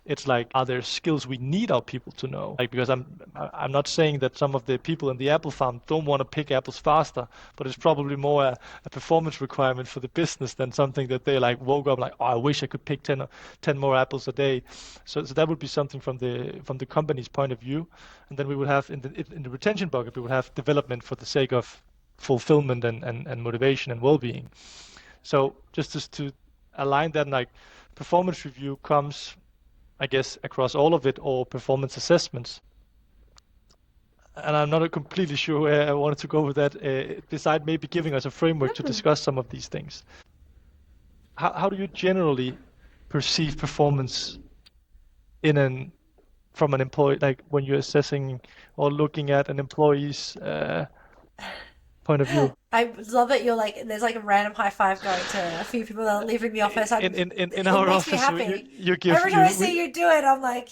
It's like, are there skills we need our people to know? Like, because I'm not saying that some of the people in the apple farm don't want to pick apples faster, but it's probably more a performance requirement for the business than something that they like woke up like, oh, I wish I could pick 10 more apples a day. So that would be something from the company's point of view. And then we would have in the retention bucket, we would have development for the sake of fulfillment and motivation and well-being. So just to align that, like performance review comes, I guess, across all of it, or performance assessments. And I'm not completely sure where I wanted to go with that, beside maybe giving us a framework to discuss some of these things. How do you generally perceive performance in from an employee, like when you're assessing or looking at an employee's point of view? I love that you're like, there's like a random high five going to a few people that are leaving the office. In It our makes me office, happy. you give Every time I you see you do it, I'm like,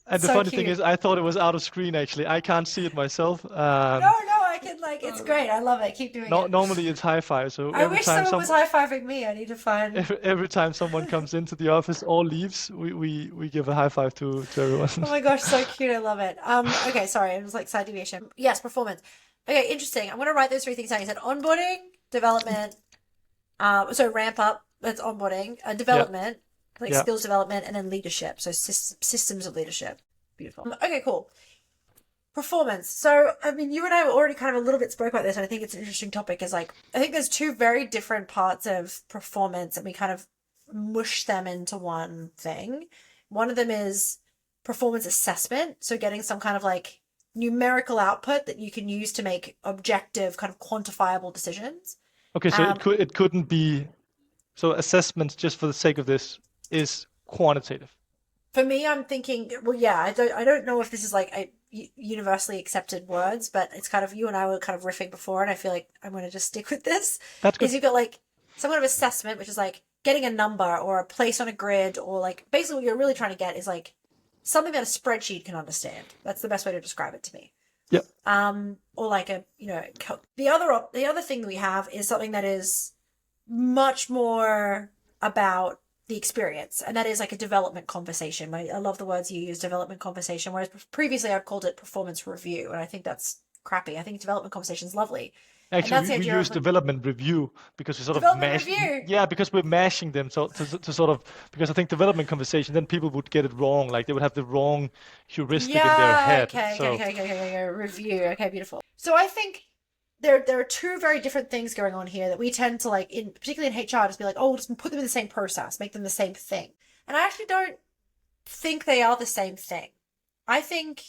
and the so funny thing is, cute. I thought it was out of screen actually. I can't see it myself. No, no, I can like, it's great. I love it. Keep doing No, it. normally it's high five. So I every wish time someone was high fiving me. I need to find. every time someone comes into the office or leaves, we give a high five to everyone. Oh my gosh, so cute. I love it. Okay, sorry. It was like side deviation. Yes, performance. Okay, interesting. I'm going to write those three things down. You said onboarding, development, so ramp up, that's onboarding, Yeah, development, like yeah. skills development, and then leadership. So systems of leadership. Beautiful. Okay, cool. Performance. So, I mean, you and I already kind of a little bit spoke about this, and I think it's an interesting topic. Is like, I think there's two very different parts of performance, and we kind of mush them into one thing. One of them is performance assessment. So, getting some kind of like numerical output that you can use to make objective, kind of quantifiable decisions. Okay, so Um, it couldn't be, so assessments just for the sake of this is quantitative. for me, I'm thinking, well, yeah, I don't know if this is like a universally accepted words, but it's kind of, you and I were kind of riffing before, and I feel like I'm going to just stick with this. That's Is good. you've got like some kind of assessment, which is like getting a number or a place on a grid, or like basically what you're really trying to get is like something that a spreadsheet can understand. That's the best way to describe it to me. Yeah. Or like a, the other thing we have is something that is much more about the experience, and that is like a development conversation. I love the words you use, development conversation, whereas previously I've called it performance review, and I think that's crappy. I think development conversation is lovely. And Actually, that's we, the we idea of use like development review because we sort of development mash, review. yeah, because we're mashing them so to sort of, because I think development conversation, then people would get it wrong, like they would have the wrong heuristic in their Yeah, head. okay, So okay, okay, okay, okay. Review. Okay, beautiful. So I think there are two very different things going on here that we tend to like in particularly in HR just be like, oh, just put them in the same process, make them the same thing. And I actually don't think they are the same thing. I think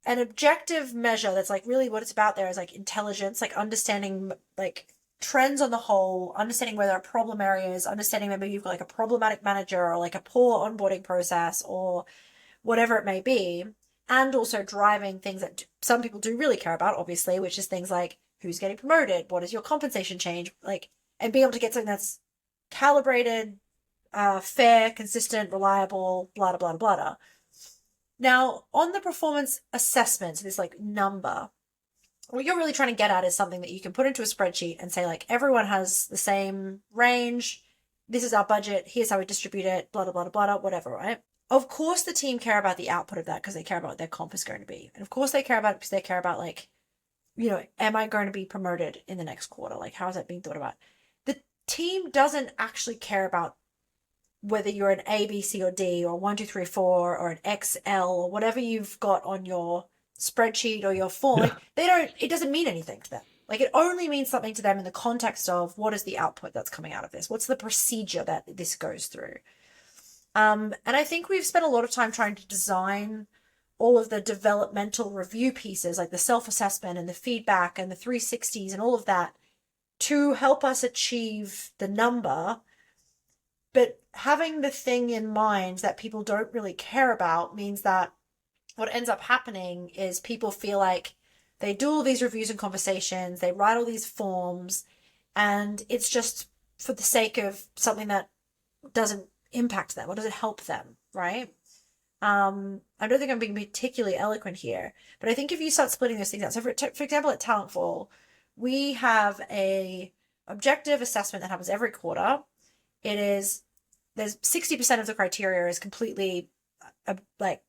an objective measure that's like really what it's about there is like intelligence, like understanding like trends on the whole, understanding where there are problem areas, understanding maybe you've got like a problematic manager or like a poor onboarding process or whatever it may be, and also driving things that some people do really care about, obviously, which is things like who's getting promoted, what is your compensation change, like, and being able to get something that's calibrated, fair, consistent, reliable, blah, blah, blah, blah. Now, on the performance assessment, so this like number, what you're really trying to get at is something that you can put into a spreadsheet and say, like, everyone has the same range. This is our budget. Here's how we distribute it, blah, blah, blah, blah, whatever, right? Of course, the team care about the output of that because they care about what their comp is going to be. And of course, they care about it because they care about, like, am I going to be promoted in the next quarter? Like, how is that being thought about? The team doesn't actually care about whether you're an A, B, C, or D, or 1, 2, 3, 4, or an XL, or whatever you've got on your spreadsheet or your form. yeah, Like, it doesn't mean anything to them. Like, it only means something to them in the context of what is the output that's coming out of this? What's the procedure that this goes through? And I think we've spent a lot of time trying to design all of the developmental review pieces, like the self-assessment and the feedback and the 360s and all of that, to help us achieve the number. But having the thing in mind that people don't really care about means that what ends up happening is people feel like they do all these reviews and conversations, they write all these forms, and it's just for the sake of something that doesn't impact them or doesn't help them, right? I don't think I'm being particularly eloquent here, but I think if you start splitting those things out, so for example, at Talentful, we have a objective assessment that happens every quarter. There's 60% of the criteria is completely like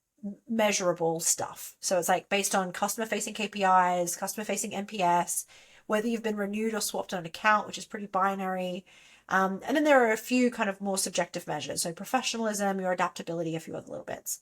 measurable stuff. So it's like based on customer facing KPIs, customer facing NPS, whether you've been renewed or swapped on an account, which is pretty binary. And then there are a few kind of more subjective measures. So professionalism, your adaptability, a few other little bits.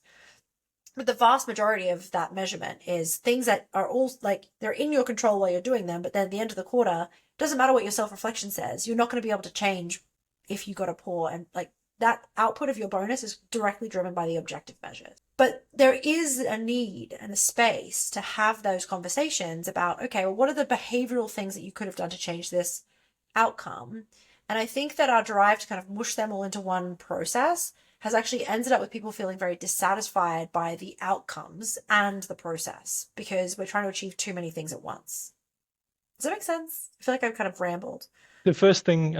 But the vast majority of that measurement is things that are all like they're in your control while you're doing them. But then at the end of the quarter, it doesn't matter what your self-reflection says. You're not going to be able to change if you got a poor, and like that output of your bonus is directly driven by the objective measures. But there is a need and a space to have those conversations about, okay, well, what are the behavioral things that you could have done to change this outcome? And I think that our drive to kind of mush them all into one process has actually ended up with people feeling very dissatisfied by the outcomes and the process because we're trying to achieve too many things at once. Does that make sense? I feel like I've kind of rambled. the first thing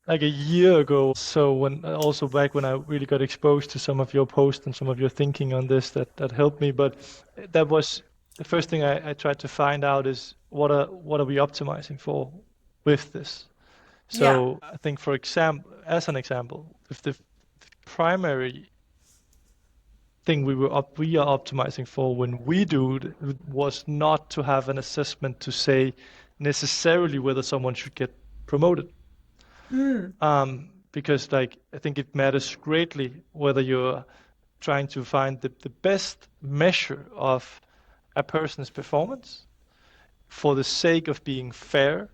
like a year ago, so when also back when I really got exposed to some of your posts and some of your thinking on this, that helped me. But that was the first thing I tried to find out is what are we optimizing for with this? Yeah. So I think, for example, as an example, if the primary thing we are optimizing for when we do it was not to have an assessment to say necessarily whether someone should get promoted. Mm. Because like I think it matters greatly whether you're trying to find the best measure of a person's performance for the sake of being fair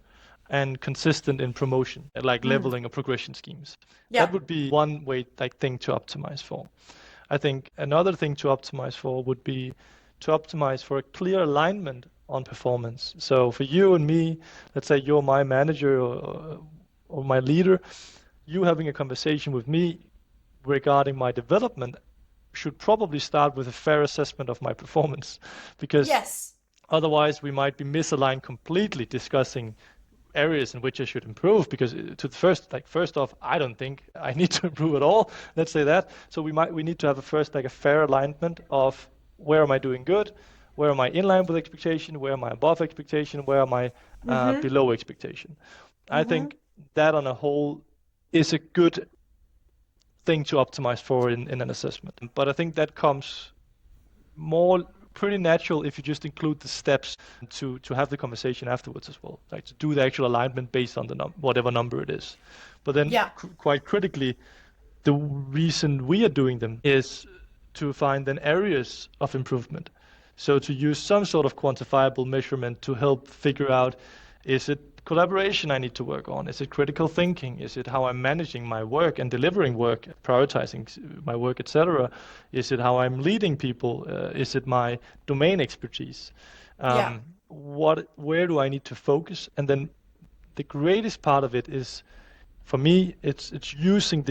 and consistent in promotion, like Mm. leveling or progression schemes. Yeah. That would be one way, like thing to optimize for. I think another thing to optimize for would be to optimize for a clear alignment on performance. So for you and me, let's say you're my manager or my leader, you having a conversation with me regarding my development should probably start with a fair assessment of my performance because Yes. otherwise we might be misaligned completely discussing areas in which I should improve, because to the first off, I don't think I need to improve at all. Let's say that. So we need to have a fair alignment of where am I doing good, where am I in line with expectation, where am I above expectation, where am I Mm-hmm. below expectation. I Mm-hmm. think that on a whole is a good thing to optimize for in an assessment. But I think that comes more pretty natural if you just include the steps to have the conversation afterwards as well, like to do the actual alignment based on the whatever number it is. But then Yeah. quite critically, the reason we are doing them is to find then areas of improvement. So to use some sort of quantifiable measurement to help figure out, is it collaboration I need to work on? Is it critical thinking? Is it how I'm managing my work and delivering work, prioritizing my work, etc.? Is it how I'm leading people? Is it my domain expertise? Yeah. Where do I need to focus? And then the greatest part of it is, for me, it's using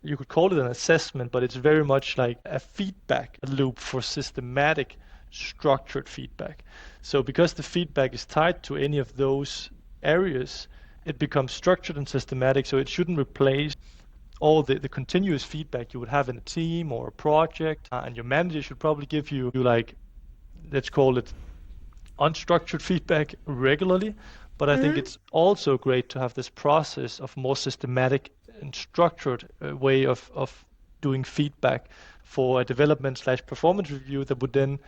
you could call it an assessment, but it's very much like a feedback loop for systematic, structured feedback. So because the feedback is tied to any of those areas, it becomes structured and systematic. So it shouldn't replace all the continuous feedback you would have in a team or a project. And your manager should probably give you like, let's call it unstructured feedback regularly, but I think Mm-hmm. it's also great to have this process of more systematic and structured way of doing feedback for a development slash performance review that would then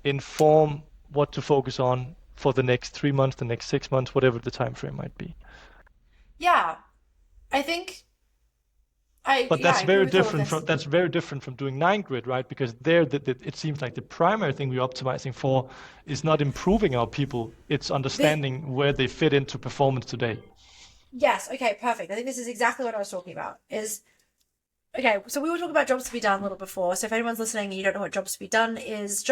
inform what to focus on for the next 3 months, the next 6 months, whatever the time frame might be. Yeah. I think But I agree with all of this. that's very different from doing 9 grid, right? Because there, it seems like the primary thing we're optimizing for is not improving our people; it's The understanding where they fit into performance today. Yes, okay, perfect. I think this is exactly what I was talking about. Is okay, so we were talking about jobs to be done a little before. So if anyone's listening and you don't know what jobs to be done is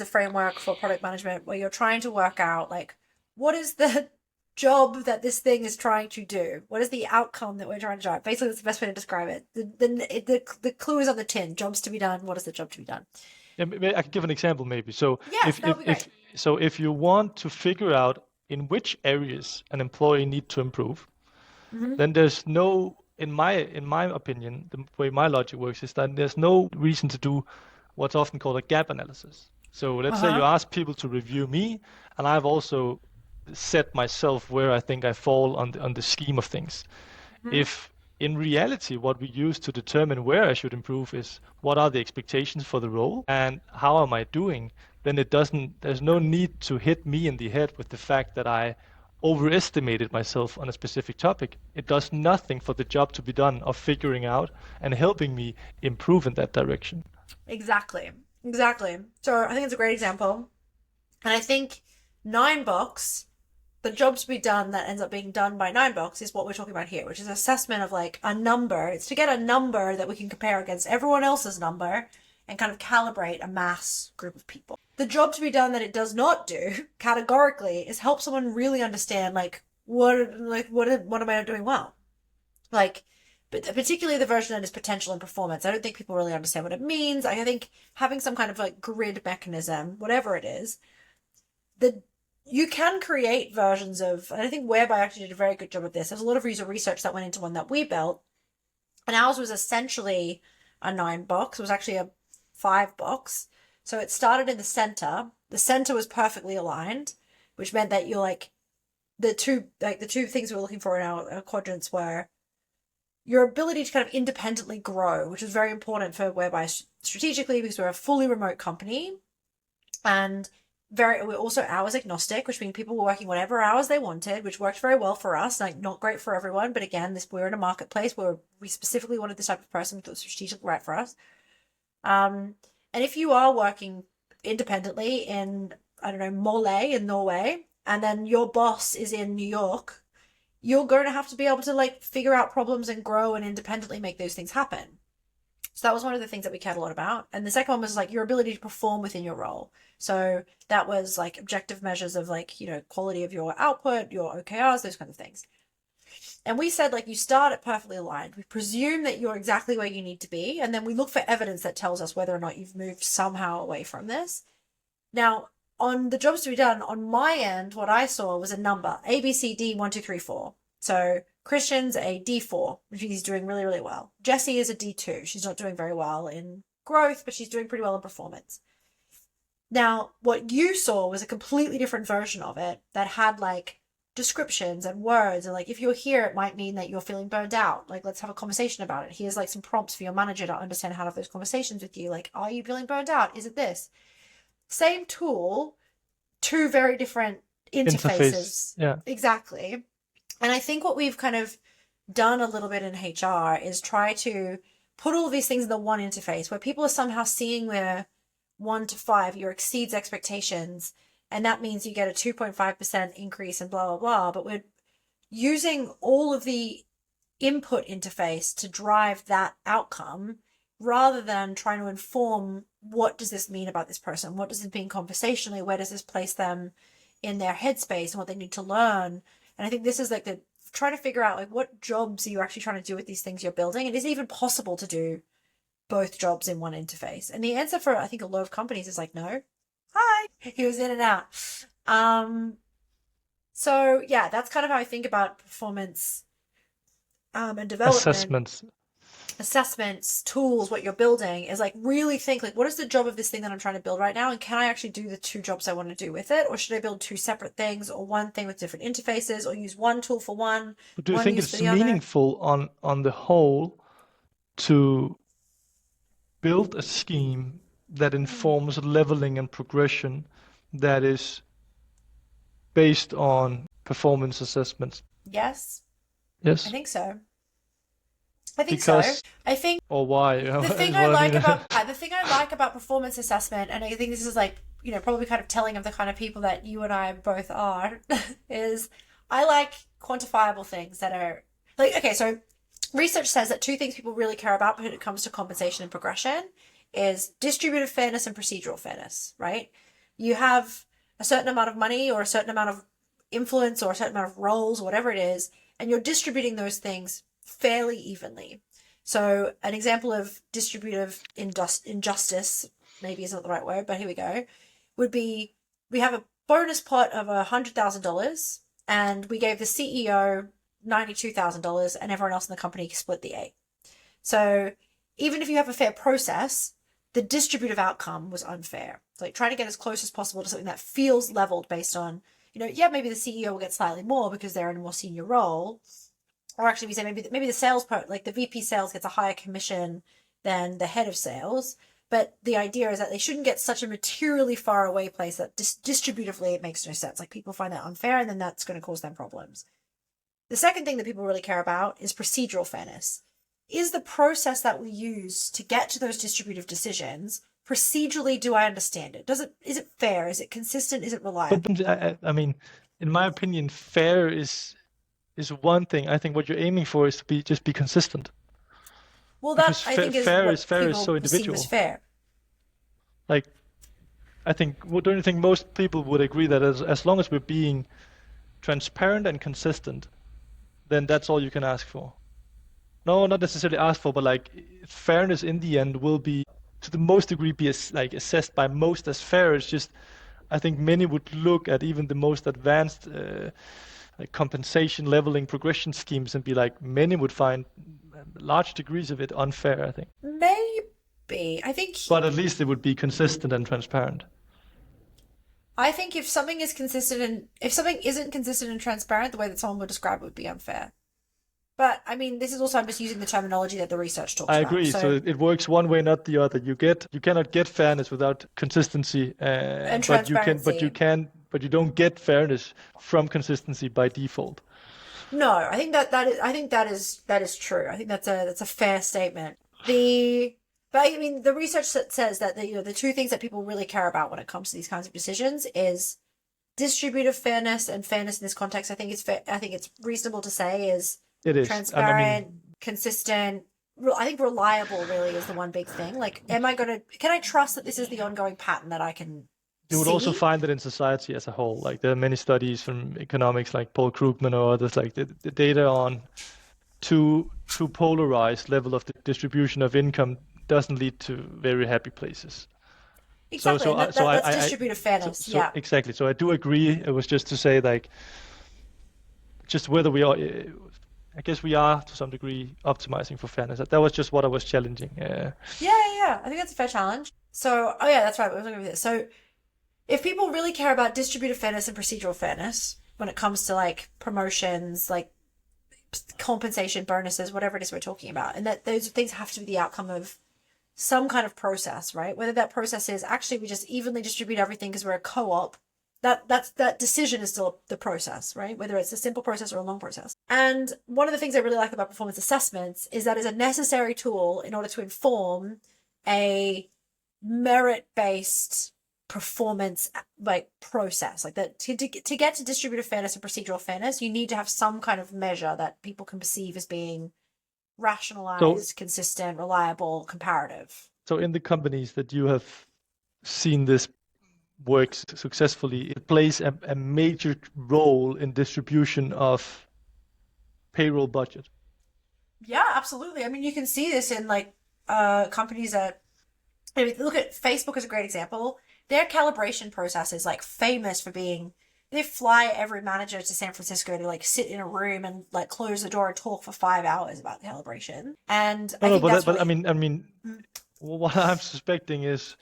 a framework for product management where you're trying to work out like what is the job that this thing is trying to do? What is the outcome that we're trying to drive? Basically, that's the best way to describe it. The clue is on the tin. Jobs to be done. What is the job to be done? Yeah, I can give an example maybe. So Yes, that would be great. if you want to figure out in which areas an employee need to improve, Mm-hmm. then there's no, in my opinion, the way my logic works is that there's no reason to do what's often called a gap analysis. So let's say you Uh-huh. ask people to review me, and I've also set myself where I think I fall on the scheme of things. Mm-hmm. If in reality what we use to determine where I should improve is what are the expectations for the role and how am I doing, then there's no need to hit me in the head with the fact that I overestimated myself on a specific topic. It does nothing for the job to be done of figuring out and helping me improve in that direction. Exactly. Exactly. So I think it's a great example. And I think nine box, the job to be done that ends up being done by nine box is what we're talking about here, which is assessment of like a number. It's to get a number that we can compare against everyone else's number and kind of calibrate a mass group of people. The job to be done that it does not do categorically is help someone really understand what am I not doing well? Like, but particularly the version that is potential and performance. I don't think people really understand what it means. I think having some kind of like grid mechanism, whatever it is, the you can create versions of, and I think Whereby actually did a very good job of this. There's a lot of user research that went into one that we built, and ours was essentially a nine box. It was actually a five box. So it started in the center. The center was perfectly aligned, which meant that you're like the two things we were looking for in our quadrants were your ability to kind of independently grow, which is very important for Whereby strategically because we're a fully remote company, and we're also hours agnostic, which means people were working whatever hours they wanted, which worked very well for us. Like not great for everyone, but again, we're in a marketplace where we specifically wanted this type of person that was strategically right for us. And if you are working independently in, I don't know, Mole in Norway, and then your boss is in New York, you're going to have to be able to like figure out problems and grow and independently make those things happen. So that was one of the things that we cared a lot about. And the second one was like your ability to perform within your role. So that was like objective measures of like, quality of your output, your OKRs, those kinds of things. And we said like you start it perfectly aligned. We presume that you're exactly where you need to be. And then we look for evidence that tells us whether or not you've moved somehow away from this. Now, on the jobs to be done, on my end, what I saw was a number A, B, C, D, 1, 2, 3, 4. So Christian's a D4, which means he's doing really, really well. Jessie is a D2. She's not doing very well in growth, but she's doing pretty well in performance. Now, what you saw was a completely different version of it that had like descriptions and words. And like, if you're here, it might mean that you're feeling burned out. Like, let's have a conversation about it. Here's like some prompts for your manager to understand how to have those conversations with you. Like, are you feeling burned out? Is it this? Same tool, two very different Interface. interfaces. Yeah. Exactly. And I think what we've kind of done a little bit in HR is try to put all of these things in the one interface where people are somehow seeing where 1 to 5, your exceeds expectations, and that means you get a 2.5% increase and blah, blah, blah. But we're using all of the input interface to drive that outcome rather than trying to inform what does this mean about this person? What does it mean conversationally? Where does this place them in their headspace and what they need to learn? And I think this is like the trying to figure out like what jobs are you actually trying to do with these things you're building? And is it even possible to do both jobs in one interface? And the answer for I think a lot of companies is like no. Hi. He was in and out. So yeah, that's kind of how I think about performance and development. Assessments, tools, what you're building is like really think like what is the job of this thing that I'm trying to build right now, and can I actually do the two jobs I want to do with it, or should I build two separate things or one thing with different interfaces, or use one tool for one, But do you one think use for it's the other? meaningful on the whole to build a scheme that informs leveling and progression that is based on performance assessments? Yes, I Yes, think so. I think so. because I think or why the thing is I what I like mean. about the thing I like about performance assessment, and I think this is like probably kind of telling of the kind of people that you and I both are, is I like quantifiable things that are like okay. So research says that two things people really care about when it comes to compensation and progression is distributive fairness and procedural fairness. Right? You have a certain amount of money or a certain amount of influence or a certain amount of roles or whatever it is, and you're distributing those things fairly evenly. So an example of distributive injustice, maybe isn't the right word, but here we go, would be we have a bonus pot of $100,000 and we gave the CEO $92,000 and everyone else in the company split the eight. So even if you have a fair process, the distributive outcome was unfair. It's like trying to get as close as possible to something that feels leveled based on, yeah, maybe the CEO will get slightly more because they're in a more senior role. Or actually we say maybe the sales part, like the VP sales gets a higher commission than the head of sales. But the idea is that they shouldn't get such a materially far away place that distributively it makes no sense. Like people find that unfair and then that's going to cause them problems. The second thing that people really care about is procedural fairness. Is the process that we use to get to those distributive decisions procedurally, do I understand it? Is it fair? Is it consistent? Is it reliable? But I mean, in my opinion, fair is one thing. I think what you're aiming for is to be consistent. Well, that Because I think is fair what is so people perceive as individual. fair. Like, I think, don't you think most people would agree that as long as we're being transparent and consistent, then that's all you can ask for? No, not necessarily ask for, but like fairness in the end will be to the most degree be like assessed by most as fair. It's just I think many would look at even the most advanced like compensation leveling progression schemes and be like many would find large degrees of it unfair, I think. Maybe. But at least it would be consistent and transparent. I think if something is consistent and if something isn't consistent and transparent, the way that someone would describe it would be unfair. But I mean, this is also I'm just using the terminology that the research talks I about. agree. So it works one way, not the other. You cannot get fairness without consistency, and but transparency. but you don't get fairness from consistency by default. No, I think that is true. I think that's a fair statement. But I mean, the research that says that the two things that people really care about when it comes to these kinds of decisions is distributive fairness and fairness in this context. I think it's fair. I think it's reasonable to say is It is. I transparent, mean, consistent. I think reliable really is the one big thing. Like, can I trust that this is the ongoing pattern that I can you would also see? find that in society as a whole. Like there are many studies from economics, like Paul Krugman or others, like the data on too polarized level of the distribution of income doesn't lead to very happy places. So Exactly, so and I, so that's I distributive so, fairness. so Yeah. exactly. So I do agree. It was just to say like just whether we are. I guess we are to some degree optimizing for fairness. That was just what I was challenging. Yeah, yeah, yeah. I think that's a fair challenge. So, oh yeah, that's right. We're looking at this. So, if people really care about distributive fairness and procedural fairness when it comes to like promotions, like compensation, bonuses, whatever it is we're talking about, and that those things have to be the outcome of some kind of process, right? Whether that process is actually we just evenly distribute everything because we're a co-op, that decision is still the process, right? Whether it's a simple process or a long process. And one of the things I really like about performance assessments is that it's a necessary tool in order to inform a merit-based performance like process, like that to get to distributive fairness and procedural fairness, you need to have some kind of measure that people can perceive as being so rationalized, consistent, reliable, comparative. so in the companies that you have seen this works successfully, it plays a major role in distribution of payroll budget. Yeah, absolutely. I mean, you can see this in like companies that I mean, look at Facebook as a great example. Their calibration process is like famous for being they fly every manager to San Francisco to like sit in a room and like close the door and talk for 5 hours about the calibration. And No, I no, think that's but really I mean, what I'm suspecting is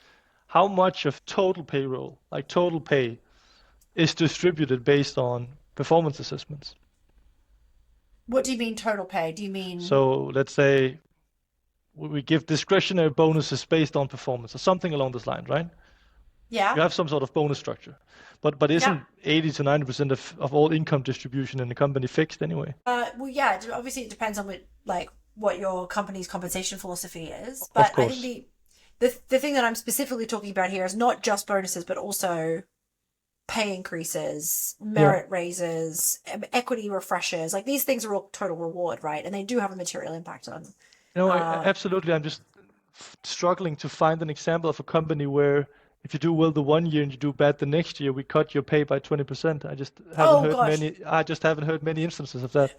how much of total payroll, like total pay, is distributed based on performance assessments. what do you mean total pay? Do you mean So let's say we give discretionary bonuses based on performance or something along this line, right? yeah? You have some sort of bonus structure. But Yeah. isn't 80 to 90% of all income distribution in the company fixed anyway? Well, yeah. Obviously, it depends on what your company's compensation philosophy is. Of But I think course. the thing that I'm specifically talking about here is not just bonuses, but also pay increases, Yeah. merit raises, equity refreshers. Like these things are all total reward, right? And they do have a material impact on. No, Uh, absolutely. I'm just struggling to find an example of a company where if you do well the one year and you do bad the next year, we cut your pay by 20%. oh gosh, I just haven't heard many instances of that.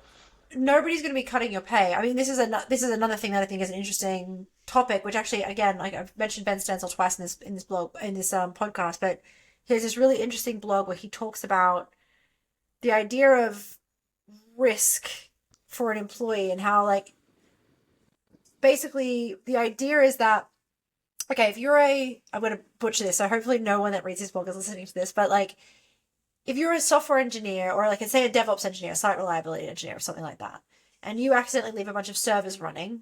nobody's going to be cutting your pay. I mean, this is another thing that I think is an interesting topic, which actually, again, like I've mentioned Ben Stansel twice in this blog in this podcast, but here's this really interesting blog where he talks about the idea of risk for an employee and how like basically the idea is that okay, if you're I'm going to butcher this, so hopefully no one that reads this blog is listening to this, but like if you're a software engineer or like say a DevOps engineer, a site reliability engineer or something like that, and you accidentally leave a bunch of servers running,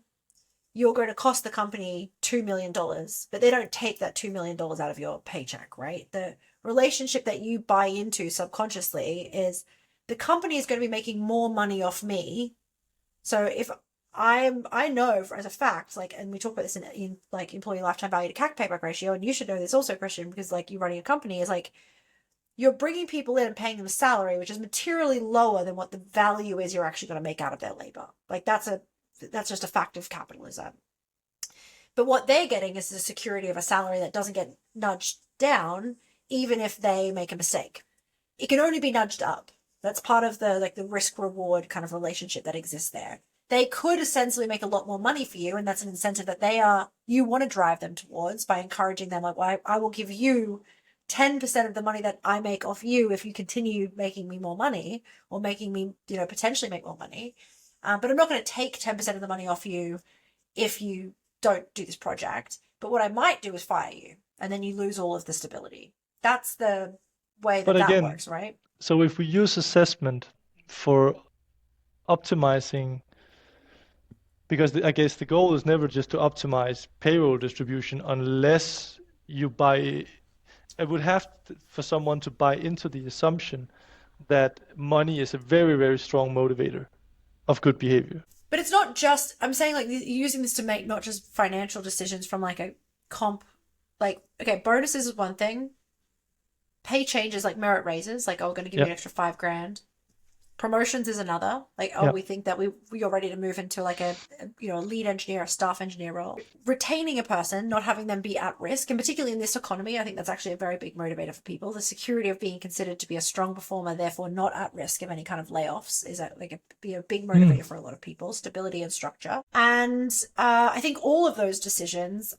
you're going to cost the company $2 million, but they don't take that $2 million out of your paycheck, right? The relationship that you buy into subconsciously is the company is going to be making more money off me. So if I know for, as a fact, like, and we talk about this in like employee lifetime value to CAC payback ratio, and you should know this also, Christian, because like you running a company is like you're bringing people in and paying them a salary, which is materially lower than what the value is you're actually going to make out of their labor. Like that's just a fact of capitalism. But what they're getting is the security of a salary that doesn't get nudged down, even if they make a mistake. It can only be nudged up. That's part of the like the risk reward kind of relationship that exists there. They could essentially make a lot more money for you, and that's an incentive that you want to drive them towards by encouraging them. Like, well, I will give you 10% of the money that I make off you if you continue making me more money or making me, potentially make more money. But I'm not going to take 10% of the money off you if you don't do this project. But what I might do is fire you, and then you lose all of the stability. That's the way But that again, works, right? so if we use assessment for optimizing, because I guess the goal is never just to optimize payroll distribution unless you buy, it would have for someone to buy into the assumption that money is a very, very strong motivator of good behavior. But it's not just, I'm saying like using this to make not just financial decisions from like a comp, like, okay, bonuses is one thing. Pay changes like merit raises, like, oh, we're going to give you Yeah. an extra 5 grand. Promotions is another. Like, oh, Yeah. we think that you're ready to move into like a lead engineer, a staff engineer role. Retaining a person, not having them be at risk, and particularly in this economy, I think that's actually a very big motivator for people. The security of being considered to be a strong performer, therefore not at risk of any kind of layoffs, is be a big motivator for a lot of people. Stability and structure, and I think all of those decisions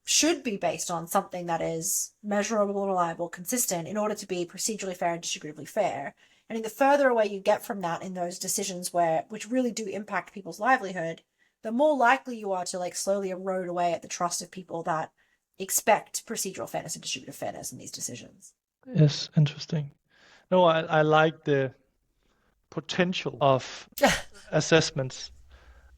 should be based on something that is measurable, reliable, consistent, in order to be procedurally fair and distributively fair. I think the further away you get from that in those decisions which really do impact people's livelihood, the more likely you are to like slowly erode away at the trust of people that expect procedural fairness and distributive fairness in these decisions. Yes, interesting. No, I like the potential of assessments.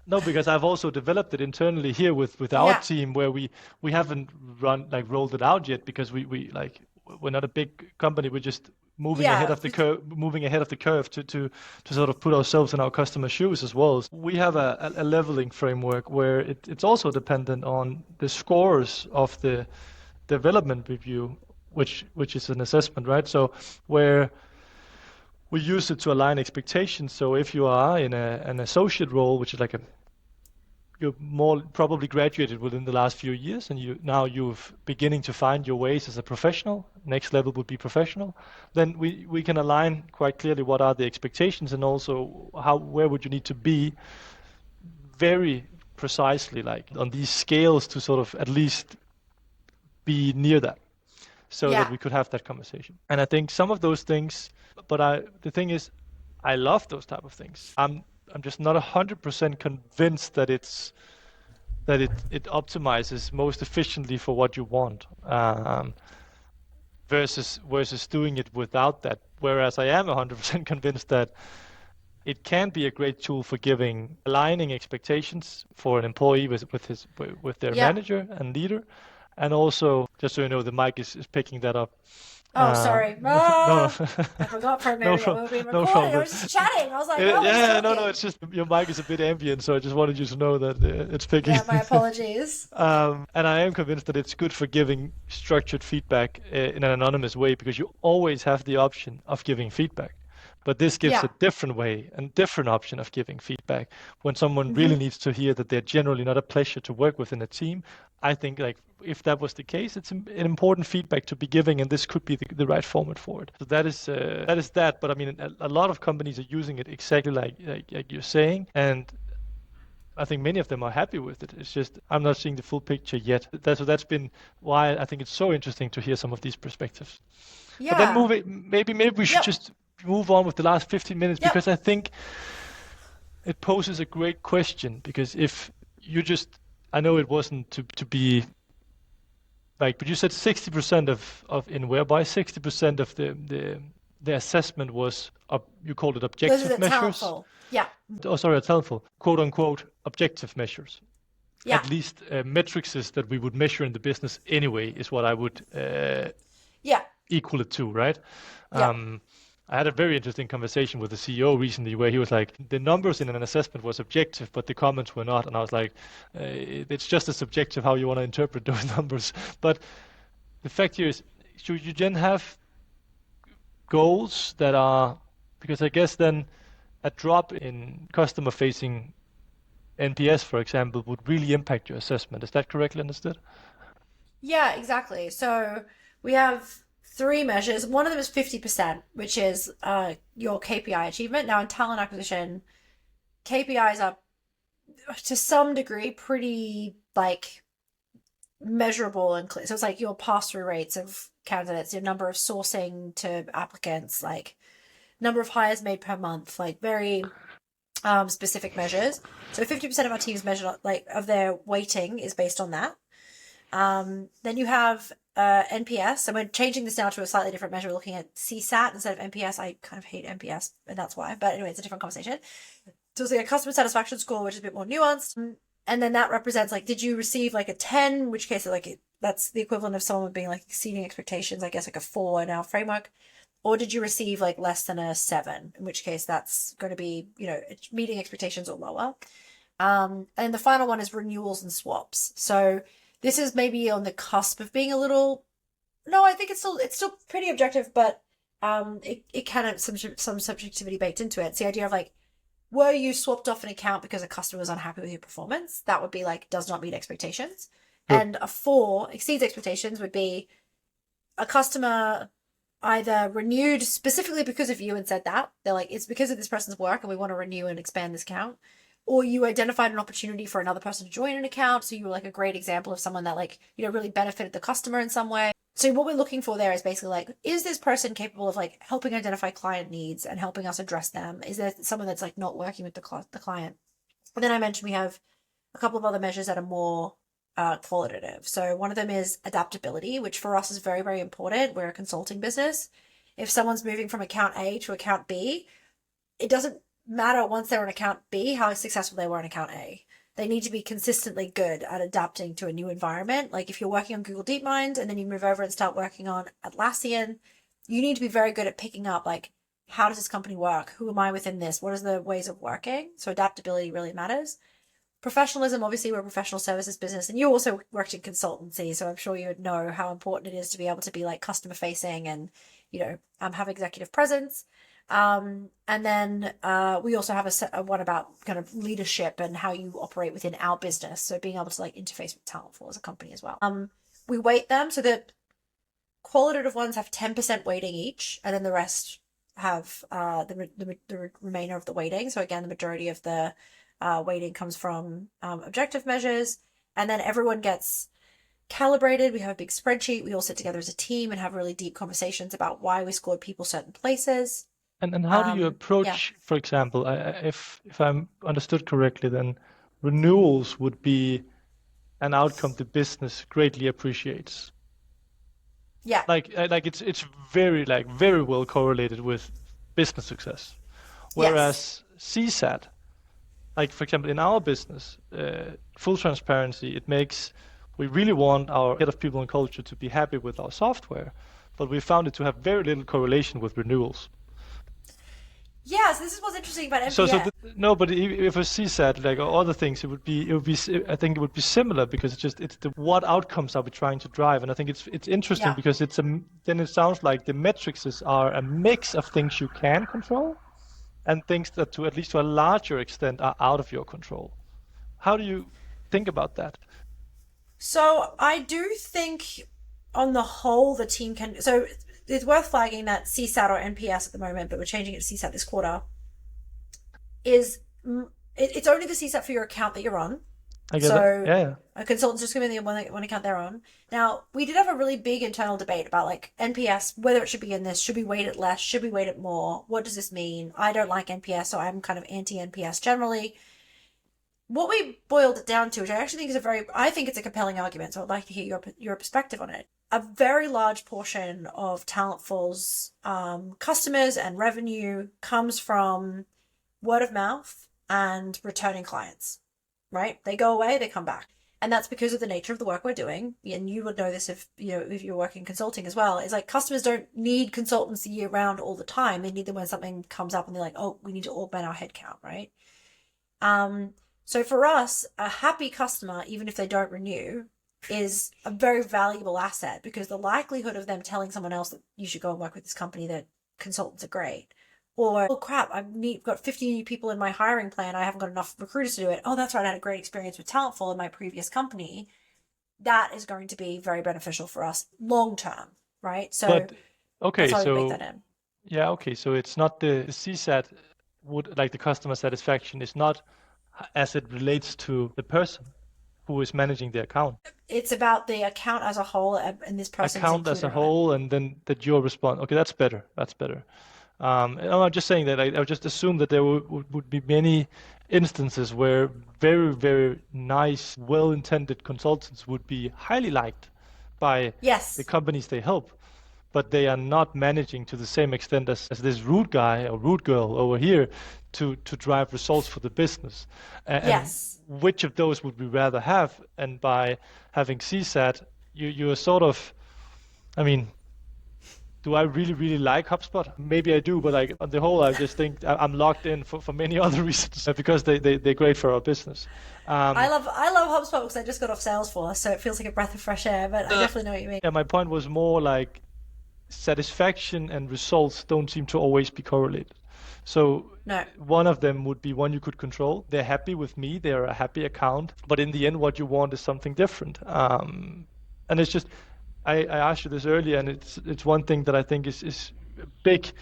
No, because I've also developed it internally here with our Yeah. team where we haven't rolled it out yet because we're not a big company. We're just moving ahead Yeah. of the curve to sort of put ourselves in our customer's shoes as well. We have a leveling framework where it's also dependent on the scores of the development review, which is an assessment, right? So where we use it to align expectations. So if you are in an associate role, which is like you're more probably graduated within the last few years, and you've beginning to find your ways as a professional. Next level would be professional. Then we can align quite clearly what are the expectations, and also where would you need to be very precisely, like on these scales, to sort of at least be near that, so that Yeah. we could have that conversation. And I think some of those things, but the thing is, I love those type of things. I'm just not 100% convinced that it optimizes most efficiently for what you want, versus doing it without that. Whereas I am 100% convinced that it can be a great tool for aligning expectations for an employee with their Yeah. manager and leader. And also, just so you know, the mic is picking that up. Oh, sorry. No, no, I forgot for a no, minute we were being no recorded. I problem. was just chatting. I was like, oh, he's Yeah, no, talking. it's just your mic is a bit ambient, so I just wanted you to know that it's picking. Yeah, my apologies. And I am convinced that it's good for giving structured feedback in an anonymous way, because you always have the option of giving feedback. But this gives a Yeah. different way and different option of giving feedback when someone really Mm-hmm. needs to hear that they're generally not a pleasure to work with in a team. I think like if that was the case, it's an important feedback to be giving, and this could be the right format for it. So that is that. But I mean, a lot of companies are using it exactly like you're saying, and I think many of them are happy with it. It's just I'm not seeing the full picture yet. That's been why I think it's so interesting to hear some of these perspectives. But then Yeah. maybe we should Yep. just move on with the last 15 minutes, Yep. because I think it poses a great question. Because if you just, I know it wasn't to be like, but you said 60% of in whereby 60% of the assessment was you called it Those are objective the measures. talentful. Yeah. Oh, sorry, it's helpful. Quote unquote objective measures. Yeah. At least metrics that we would measure in the business anyway is what I would Yeah. equal it to, right? Yeah. I had a very interesting conversation with the CEO recently where he was like, the numbers in an assessment was objective, but the comments were not. And I was like, it's just as subjective how you want to interpret those numbers. But the fact here is, should you then have goals that are, because I guess then a drop in customer facing NPS, for example, would really impact your assessment. Is that correctly understood? Yeah, exactly. So we have three measures. One of them is 50%, which is your KPI achievement. Now, in talent acquisition, KPIs are to some degree pretty like measurable and clear. So it's like your pass-through rates of candidates, your number of sourcing to applicants, like number of hires made per month, like very specific measures. So 50% of our teams measure like of their weighting is based on that. Then you have NPS, and we're changing this now to a slightly different measure. We're looking at CSAT instead of NPS. I kind of hate NPS, and that's why. But anyway, it's a different conversation. So it's like a customer satisfaction score, which is a bit more nuanced. And then that represents like, did you receive like a 10, in which case that's the equivalent of someone being like exceeding expectations, I guess like a 4 in our framework. Or did you receive like less than a 7, in which case that's going to be, meeting expectations or lower. And the final one is renewals and swaps. So this is maybe on the cusp of being a little, no, I think it's still pretty objective, but it can have some subjectivity baked into it. It's the idea of like, were you swapped off an account because a customer was unhappy with your performance? That would be like does not meet expectations. Sure. And a 4 exceeds expectations would be a customer either renewed specifically because of you and said that they're like it's because of this person's work and we want to renew and expand this account, or you identified an opportunity for another person to join an account, so you were like a great example of someone that like really benefited the customer in some way. So what we're looking for there is basically like, is this person capable of like helping identify client needs and helping us address them? Is there someone that's like not working with the client? And then I mentioned we have a couple of other measures that are more qualitative. So one of them is adaptability, which for us is very, very important. We're a consulting business. If someone's moving from account A to account B, it doesn't matter once they're on account B how successful they were on account A. They need to be consistently good at adapting to a new environment. Like if you're working on Google DeepMind and then you move over and start working on Atlassian, you need to be very good at picking up like, how does this company work? Who am I within this? What is the ways of working? So adaptability really matters. Professionalism, obviously we're a professional services business, and you also worked in consultancy, so I'm sure you would know how important it is to be able to be like customer facing and, have executive presence. And then we also have a one about kind of leadership and how you operate within our business. So being able to like interface with Talentful as a company as well. We weight them so that qualitative ones have 10% weighting each, and then the rest have the remainder of the weighting. So again, the majority of the weighting comes from objective measures, and then everyone gets calibrated. We have a big spreadsheet. We all sit together as a team and have really deep conversations about why we scored people certain places. And how do you Yeah. approach, for example, if I'm understood correctly, then renewals would be an outcome the business greatly appreciates. Yeah. Like it's very well correlated with business success. Yes. Whereas CSAT, like for example in our business, full transparency, we really want our head of people and culture to be happy with our software, but we found it to have very little correlation with renewals. Yeah, so this is what's interesting about MPS. No, but if a CSAT like or other things, it would be. I think it would be similar because it's the what outcomes are we trying to drive, and I think it's interesting Yeah. because then it sounds like the metrics are a mix of things you can control, and things that at least to a larger extent are out of your control. How do you think about that? So I do think on the whole the team can. So it's worth flagging that CSAT or NPS at the moment, but we're changing it to CSAT this quarter. It's only the CSAT for your account that you're on. I get it. Yeah. A consultant's just going to be the one account they're on. Now, we did have a really big internal debate about like NPS, whether it should be in this, should we weight it less, should we weight it more? What does this mean? I don't like NPS, so I'm kind of anti-NPS generally. What we boiled it down to, which I actually think I think it's a compelling argument, so I'd like to hear your perspective on it. A very large portion of Talentful's customers and revenue comes from word of mouth and returning clients, right? They go away, they come back. And that's because of the nature of the work we're doing. And you would know this if you're working consulting as well. It's like customers don't need consultants year round all the time. They need them when something comes up and they're like, oh, we need to augment our headcount, right? So for us, a happy customer, even if they don't renew, is a very valuable asset because the likelihood of them telling someone else that you should go and work with this company, that consultants are great, or oh crap, I've got 50 new people in my hiring plan, I haven't got enough recruiters to do it. Oh, that's right, I had a great experience with Talentful in my previous company. That is going to be very beneficial for us long term, right? So But okay, that's how we so make that in. yeah, okay, so it's not the CSAT would like the customer satisfaction is not as it relates to the person who is managing the account. It's about the account as a whole, and this person Account as a whole, and then that your response. Okay, that's better. That's better. And I'm just saying that I would just assume that there would be many instances where very, very nice, well-intended consultants would be highly liked by Yes. the companies they help, but they are not managing to the same extent as this rude guy or rude girl over here to drive results for the business. And Yes. which of those would we rather have? And by having CSAT, you're sort of, I mean, do I really, really like HubSpot? Maybe I do, but like on the whole, I just think I'm locked in for many other reasons because they're great for our business. I love HubSpot because I just got off Salesforce, so it feels like a breath of fresh air, but I definitely know what you mean. Yeah, my point was more like satisfaction and results don't seem to always be correlated. So No. one of them would be one you could control. They're happy with me. They're a happy account. But in the end, what you want is something different. And it's just, I asked you this earlier, and it's one thing that I think is a big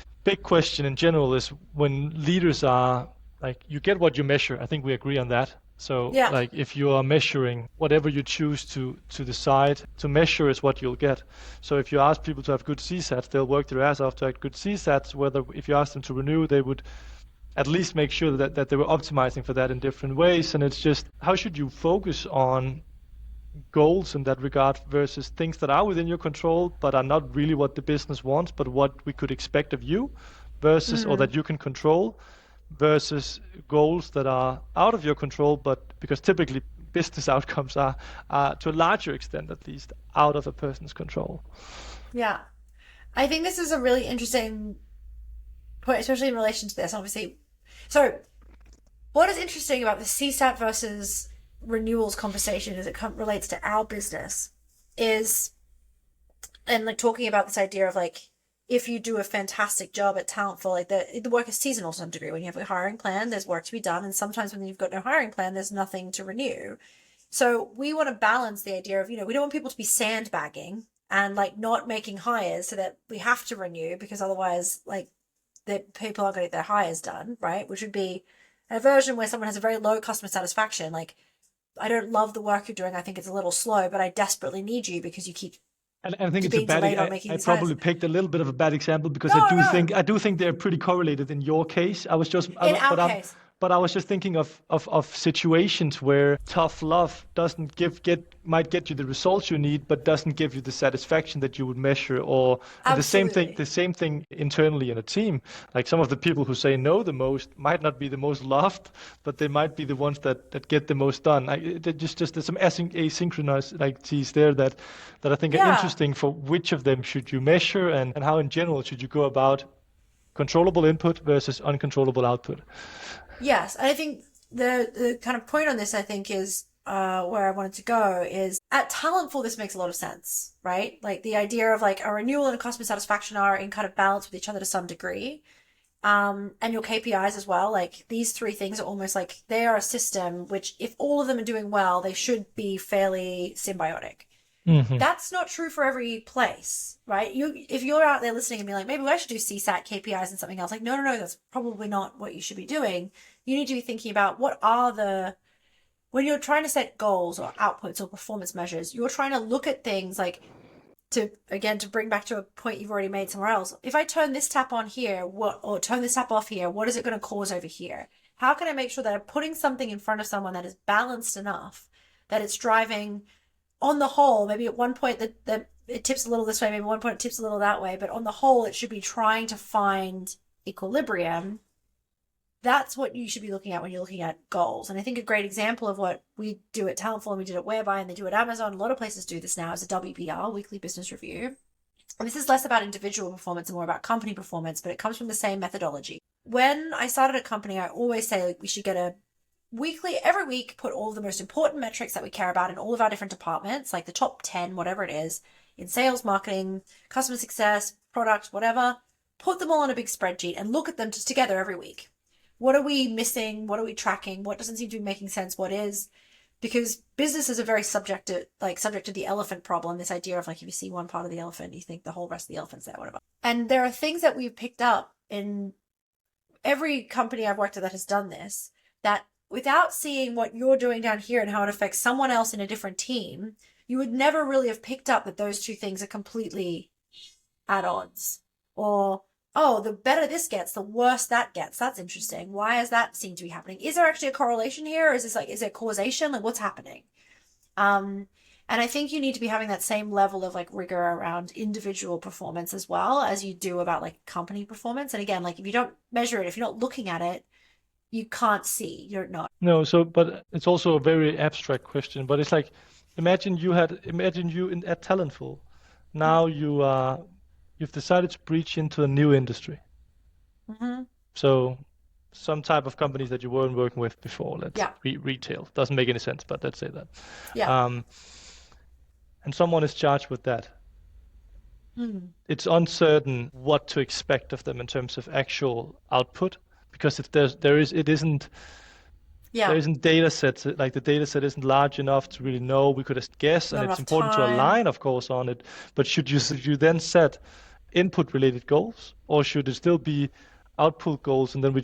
question in general is when leaders are like, you get what you measure. I think we agree on that. So Yeah. like if you are measuring whatever you choose to decide to measure is what you'll get. So if you ask people to have good CSATs, they'll work their ass off to have good CSATs. Whether if you ask them to renew, they would at least make sure that they were optimizing for that in different ways. And it's just how should you focus on goals in that regard versus things that are within your control but are not really what the business wants, but what we could expect of you versus or that you can control versus goals that are out of your control, but because typically business outcomes are to a larger extent at least out of a person's control. Yeah. I think this is a really interesting point, especially in relation to this, obviously. So, what is interesting about the CSAT versus renewals conversation as it relates to our business is, and like talking about this idea of like, if you do a fantastic job at Talentful, like the work is seasonal to some degree. When you have a hiring plan, there's work to be done. And sometimes when you've got no hiring plan, there's nothing to renew. So we want to balance the idea of, we don't want people to be sandbagging and like not making hires so that we have to renew because otherwise like the people aren't going to get their hires done, right? Which would be a version where someone has a very low customer satisfaction. Like, I don't love the work you're doing. I think it's a little slow, but I desperately need you because you keep And I think it's a being bad. delayed on making I these hires. probably picked a little bit of a bad example because No, no. I do think they're pretty correlated in your case. I was just, In our case. but I was just thinking of situations where tough love doesn't might get you the results you need, but doesn't give you the satisfaction that you would measure. Or and Absolutely. the same thing internally in a team. Like some of the people who say no the most might not be the most loved, but they might be the ones that get the most done. Just there's some asynchronicities there that I think are Yeah. interesting for which of them should you measure and how in general should you go about controllable input versus uncontrollable output. Yes, and I think the kind of point on this, I think, is where I wanted to go is at Talentful, this makes a lot of sense, right? Like the idea of like a renewal and a customer satisfaction are in kind of balance with each other to some degree. And your KPIs as well. Like these three things are almost like they are a system which, if all of them are doing well, they should be fairly symbiotic. Mm-hmm. That's not true for every place, right? If you're out there listening and be like, maybe I should do CSAT KPIs and something else, like, no, that's probably not what you should be doing. You need to be thinking about when you're trying to set goals or outputs or performance measures, you're trying to look at things like to bring back to a point you've already made somewhere else. If I turn this tap on here, or turn this tap off here, what is it going to cause over here? How can I make sure that I'm putting something in front of someone that is balanced enough that it's driving on the whole, maybe at one point that it tips a little this way, maybe at one point it tips a little that way, but on the whole, it should be trying to find equilibrium. That's what you should be looking at when you're looking at goals. And I think a great example of what we do at Talentful and we did at Whereby and they do at Amazon, a lot of places do this now, is a WBR, Weekly Business Review. And this is less about individual performance and more about company performance, but it comes from the same methodology. When I started a company, I always say like, we should get a every week, put all of the most important metrics that we care about in all of our different departments, like the top 10, whatever it is, in sales, marketing, customer success, product, whatever, put them all on a big spreadsheet and look at them together every week. What are we missing? What are we tracking? What doesn't seem to be making sense? What is? Because businesses are very subject to the elephant problem, this idea of like, if you see one part of the elephant, you think the whole rest of the elephant's there, whatever. And there are things that we've picked up in every company I've worked at that has done this, that without seeing what you're doing down here and how it affects someone else in a different team, you would never really have picked up that those two things are completely at odds. Or, oh, the better this gets, the worse that gets. That's interesting. Why does that seem to be happening? Is there actually a correlation here? Or is there causation? Like, what's happening? And I think you need to be having that same level of like rigor around individual performance as well as you do about like company performance. And again, like if you don't measure it, if you're not looking at it, you can't see. You're not. No, but it's also a very abstract question. But it's like, imagine you at Talentful. Now you've decided to breach into a new industry. Mm-hmm. So some type of companies that you weren't working with before. Let's retail. Doesn't make any sense, but let's say that. Yeah. And someone is charged with that. it's uncertain what to expect of them in terms of actual output, because if there Yeah. isn't data sets, like the data set isn't large enough to really know. We could just guess, and Not it's enough important to time. align, of course, on it. But should you then set input related goals, or should it still be output goals, and then we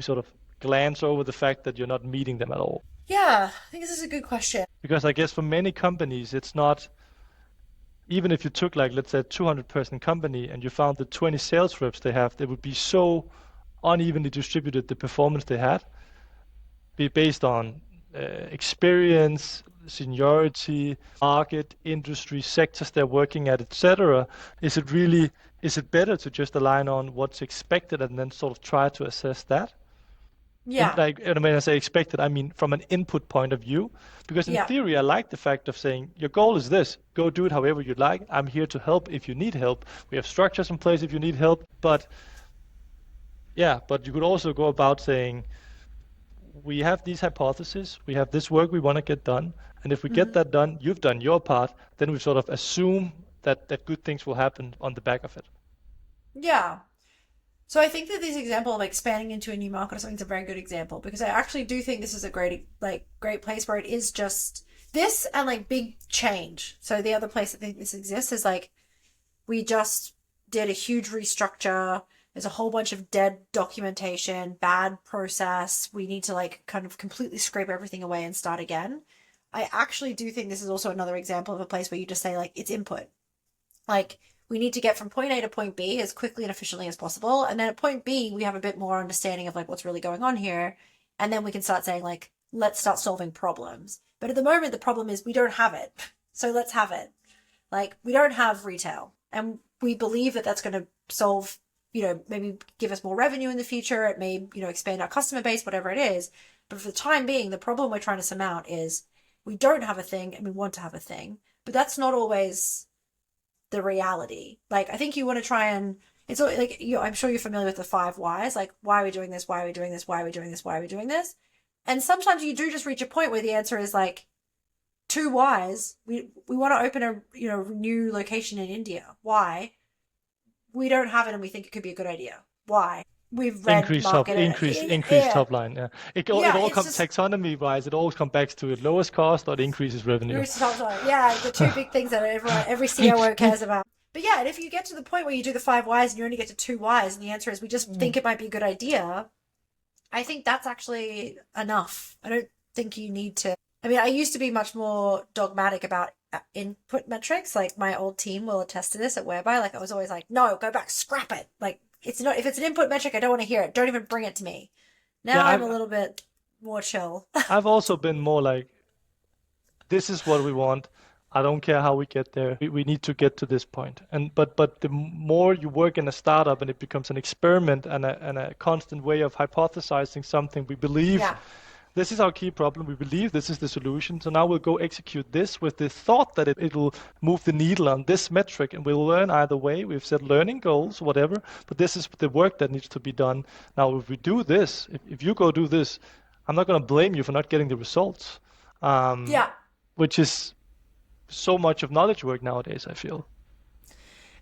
sort of glance over the fact that you're not meeting them at all? Yeah, I think this is a good question. Because I guess for many companies, it's not, even if you took, like, let's say, a 200-person company and you found the 20 sales reps they have, they would be so unevenly distributed, the performance they had, be based on experience, seniority, market, industry, sectors they're working at, etc. Is it better to just align on what's expected and then sort of try to assess that? And Yeah. like, and when I say expected, I mean from an input point of view, because in Yeah. theory, I like the fact of saying your goal is this, go do it however you'd like. I'm here to help if you need help. We have structures in place if you need help. But yeah, but you could also go about saying, we have these hypotheses, we have this work we want to get done, and if we get Hmm. that done, you've done your part, then we sort of assume that good things will happen on the back of it. Yeah. So I think that this example of expanding into a new market or something is a very good example because I actually do think this is a great place where it is just this and like big change. So the other place I think this exists is like we just did a huge restructure. There's a whole bunch of dead documentation, bad process. We need to like kind of completely scrape everything away and start again. I actually do think this is also another example of a place where you just say like it's input. Like we need to get from point A to point B as quickly and efficiently as possible. And then at point B, we have a bit more understanding of like what's really going on here. And then we can start saying like, let's start solving problems. But at the moment, the problem is we don't have it. So let's have it. Like we don't have retail and we believe that that's going to solve, maybe give us more revenue in the future. It may, expand our customer base, whatever it is. But for the time being, the problem we're trying to surmount is we don't have a thing and we want to have a thing. But that's not always the reality. Like I think you want to try and it's like I'm sure you're familiar with the five whys. Like why are we doing this? Why are we doing this? Why are we doing this? Why are we doing this? And sometimes you do just reach a point where the answer is like two whys. We want to open a new location in India. Why? We don't have it, and we think it could be a good idea. Why? We've read market. Increase Yeah, top line. Yeah, it yeah. all It's comes just taxonomy wise. It always comes back to it lowest cost or it increases revenue. yeah, the two big things that every COO cares about. But yeah, and if you get to the point where you do the five whys and you only get to two whys, and the answer is we just think it might be a good idea, I think that's actually enough. I don't think you need to. I mean, I used to be much more dogmatic about input metrics. Like my old team will attest to this at Whereby. Like I was always like, no, go back, scrap it. Like it's not if it's an input metric, I don't want to hear it. Don't even bring it to me. Now Yeah, I'm a little bit more chill. I've also been more like, this is what we want. I don't care how we get there. We need to get to this point. And but the more you work in a startup and it becomes an experiment and a constant way of hypothesizing something, we believe Yeah. this is our key problem. We believe this is the solution. So now we'll go execute this with the thought that it will move the needle on this metric, and we'll learn either way. We've set learning goals, whatever, but this is the work that needs to be done. Now, if we do this, if you go do this, I'm not going to blame you for not getting the results, Yeah. which is so much of knowledge work nowadays, I feel.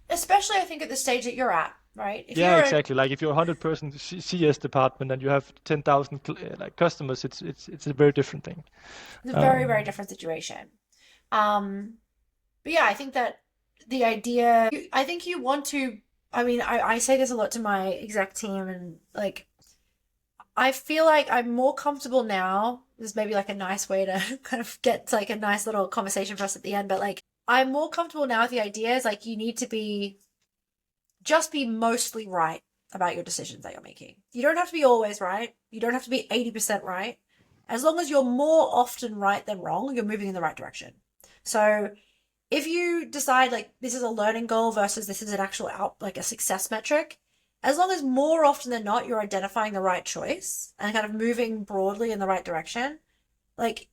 Especially I think at the stage that you're at, right? If Yeah, you're a exactly. Like if you're a 100-person CS department and you have 10,000 like customers, it's a very different thing. it's a very, very Um, different situation. Um, but yeah, I think that the idea, I think you want to, I mean, I say this a lot to my exec team and like, I feel like I'm more comfortable now. This may be like a nice way to kind of get to like a nice little conversation for us at the end, but like, I'm more comfortable now with the idea is like, you need to just be mostly right about your decisions that you're making. You don't have to be always right. You don't have to be 80% right. As long as you're more often right than wrong, you're moving in the right direction. So if you decide like this is a learning goal versus this is an actual like a success metric, as long as more often than not you're identifying the right choice and kind of moving broadly in the right direction, like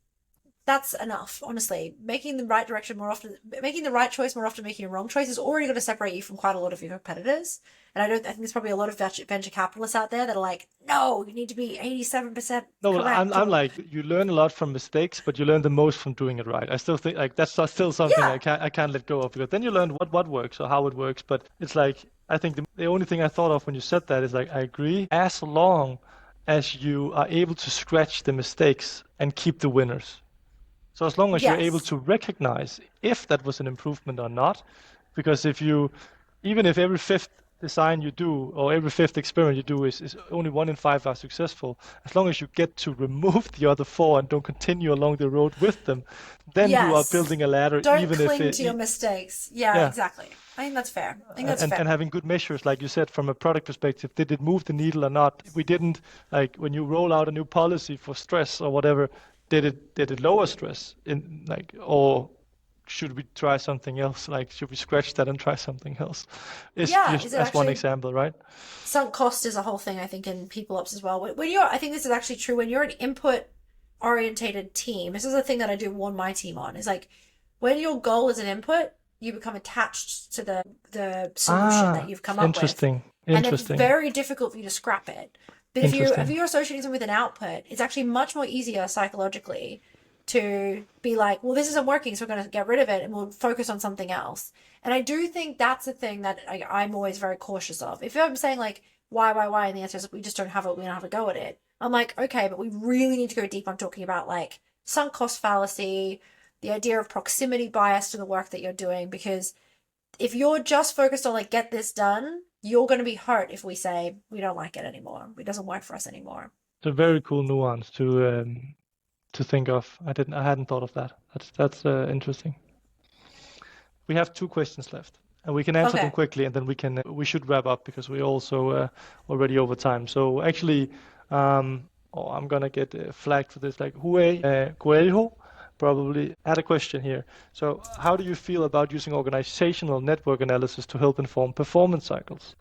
that's enough, honestly. Making the right direction more often, making the right choice more often, making a wrong choice is already going to separate you from quite a lot of your competitors. And I think there's probably a lot of venture capitalists out there that are like, no, you need to be 87% No, but correct. I'm Or, like, you learn a lot from mistakes, but you learn the most from doing it right. I still think like still something yeah, I can't let go of, because then you learn what works or how it works. But it's like, I think the only thing I thought of when you said that is like, I agree, as long as you are able to scratch the mistakes and keep the winners. So as long as you're able yes, to recognize if that was an improvement or not, because if you, even if every fifth design you do or every fifth experiment you do is only 1 in 5 are successful, as long as you get to remove the other four and don't continue along the road with them, then you are yes. building a ladder, Don't even if cling it, to your mistakes. Yeah, yeah, exactly. I think that's fair. I think that's fair. and having good measures, like you said, from a product perspective, did it move the needle or not? We didn't, like when you roll out a new policy for stress or whatever, did it lower stress in like, or should we try something else? Like, should we scratch that and try something else? It's Yeah, just is it as one actually example, right? sunk cost is a whole thing I think in people ops as well. When you're, I think this is actually true when you're an input orientated team. This is a thing that I do warn my team on. Is like when your goal is an input, you become attached to the solution that Ah, you've come up with, interesting, and it's interesting, very difficult for you to scrap it. But if interesting. you're associating them with an output, it's actually much more easier psychologically to be like, well, this isn't working, so we're going to get rid of it and we'll focus on something else. And I do think that's a thing that I'm always very cautious of. If I'm saying like, why, and the answer is we just don't have it, we don't have a go at it. I'm like, okay, but we really need to go deep on talking about like sunk cost fallacy, the idea of proximity bias to the work that you're doing, because if you're just focused on like get this done, you're going to be hurt if we say we don't like it anymore. It doesn't work for us anymore. It's a very cool nuance to think of. I hadn't thought of that. That's interesting. We have 2 questions left, and we can answer them Okay. quickly, and then we should wrap up because we're also already over time. So actually, I'm gonna get flagged for this. Like Hue Coelho probably had a question here. So how do you feel about using organizational network analysis to help inform performance cycles?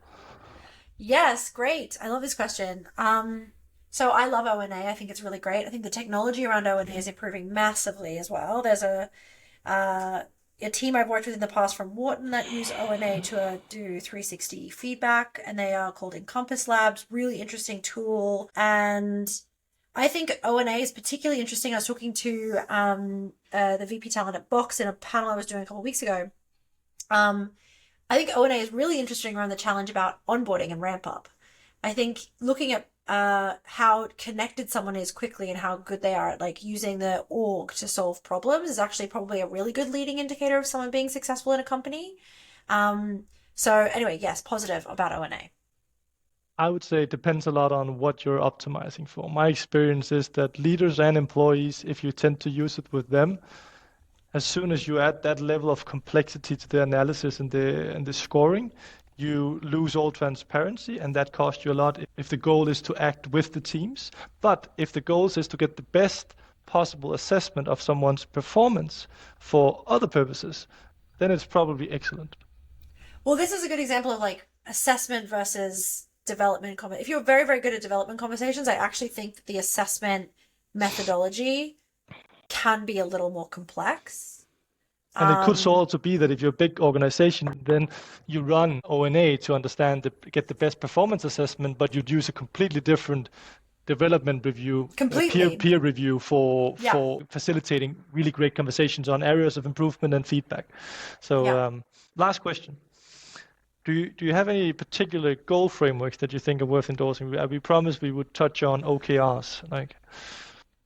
Yes, great. I love this question. So I love O&A. I think it's really great. I think the technology around O&A is improving massively as well. There's uh, a team I've worked with in the past from Wharton that use O&A to do 360 feedback, and they are called Encompass Labs. Really interesting tool. And I think O&A is particularly interesting. I was talking to the VP talent at Box in a panel I was doing a couple of weeks ago. Um, I think O&A is really interesting around the challenge about onboarding and ramp up. I think looking at how connected someone is quickly and how good they are at like using the org to solve problems is actually probably a really good leading indicator of someone being successful in a company. Um, so anyway, yes, positive about O&A. I would say it depends a lot on what you're optimizing for. My experience is that leaders and employees, if you tend to use it with them, as soon as you add that level of complexity to the analysis and the scoring, you lose all transparency, and that costs you a lot if the goal is to act with the teams. But if the goal is to get the best possible assessment of someone's performance for other purposes, then it's probably excellent. Well, this is a good example of like assessment versus development. If you're very, very good at development conversations, I actually think that the assessment methodology can be a little more complex. And it could Um, also be that if you're a big organization, then you run O&A to get the best performance assessment, but you'd use a completely different development review, completely. peer review for Yeah. facilitating really great conversations on areas of improvement and feedback. So Yeah. last question. Do you have any particular goal frameworks that you think are worth endorsing? We promised we would touch on OKRs. Like,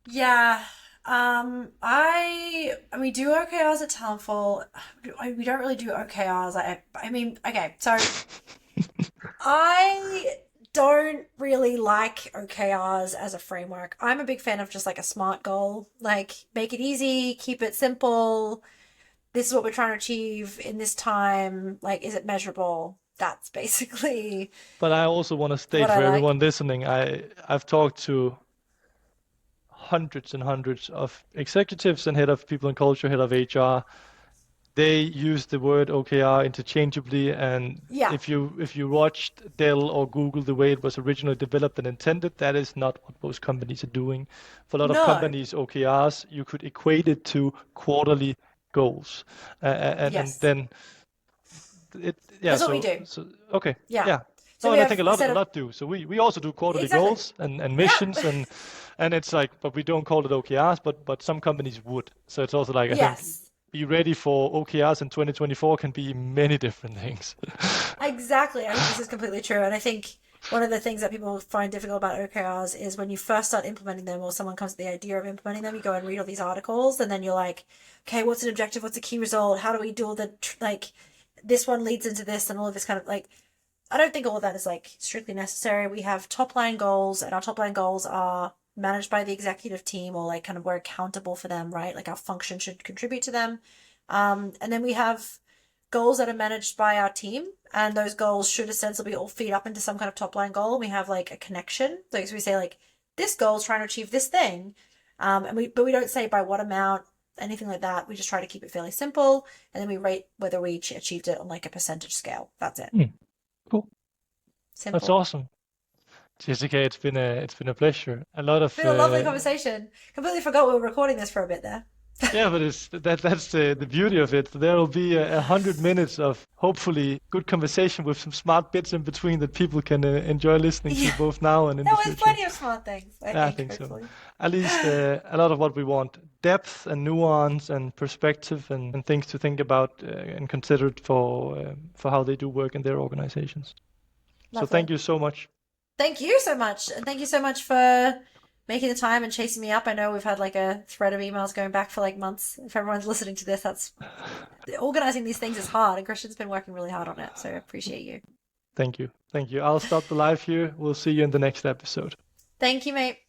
Yeah. I mean, do OKRs at Talentful. We don't really do OKRs. I mean, okay, so I don't really like OKRs as a framework. I'm a big fan of just like a SMART goal. Like, make it easy, keep it simple. This is what we're trying to achieve in this time. Like, is it measurable? That's basically but I also want to state what I for like. everyone listening, I've talked to hundreds and hundreds of executives and head of people and culture, head of HR. they use the word OKR interchangeably, and Yeah. if you watched Dell or Google the way it was originally developed and intended, that is not what most companies are doing. For a lot of No. companies, OKRs, you could equate it to quarterly goals, and Yes. then yeah. That's what we So do. okay, Yeah. yeah. So No, we and I have think instead a of lot do. So we also do quarterly exactly. goals and missions, Yeah. and it's like, but we don't call it OKRs, but some companies would. So it's also like, I think, Yes. be ready for OKRs in 2024 can be many different things. Exactly. I think this is completely true. And I think one of the things that people find difficult about OKRs is when you first start implementing them or someone comes to the idea of implementing them, you go and read all these articles and then you're like, okay, what's an objective? What's a key result? How do we do all the, like, this one leads into this and all of this kind of like, I don't think all of that is like strictly necessary. We have top line goals and our top line goals are managed by the executive team or like kind of we're accountable for them, right? Like our function should contribute to them. And then we have goals that are managed by our team, and those goals should ostensibly all feed up into some kind of top line goal. We have like a connection. Like so we say like this goal is trying to achieve this thing, but we don't say by what amount, anything like that. We just try to keep it fairly simple, and then we rate whether we achieved it on like a percentage scale. That's it. Hmm, cool. That's Simple. awesome. Jessica, it's been a pleasure. A lot It's of been a lovely conversation. Completely forgot we were recording this for a bit there. yeah, but that's the beauty of it. There will be 100 minutes of hopefully good conversation with some smart bits in between that people can enjoy listening to Yeah, both now and in the there was future. plenty of smart things. I Yeah, I think think so. hopefully. At least a lot of what we want: depth and nuance and perspective and things to think about and consider for how they do work in their organizations. So thank Lovely. you so much. Thank you so much. And thank you so much for making the time and chasing me up. I know we've had like a thread of emails going back for like months. If everyone's listening to this, that's organizing these things is hard, and Christian's been working really hard on it. So I appreciate you. Thank you. Thank you. I'll stop the live here. We'll see you in the next episode. Thank you, mate.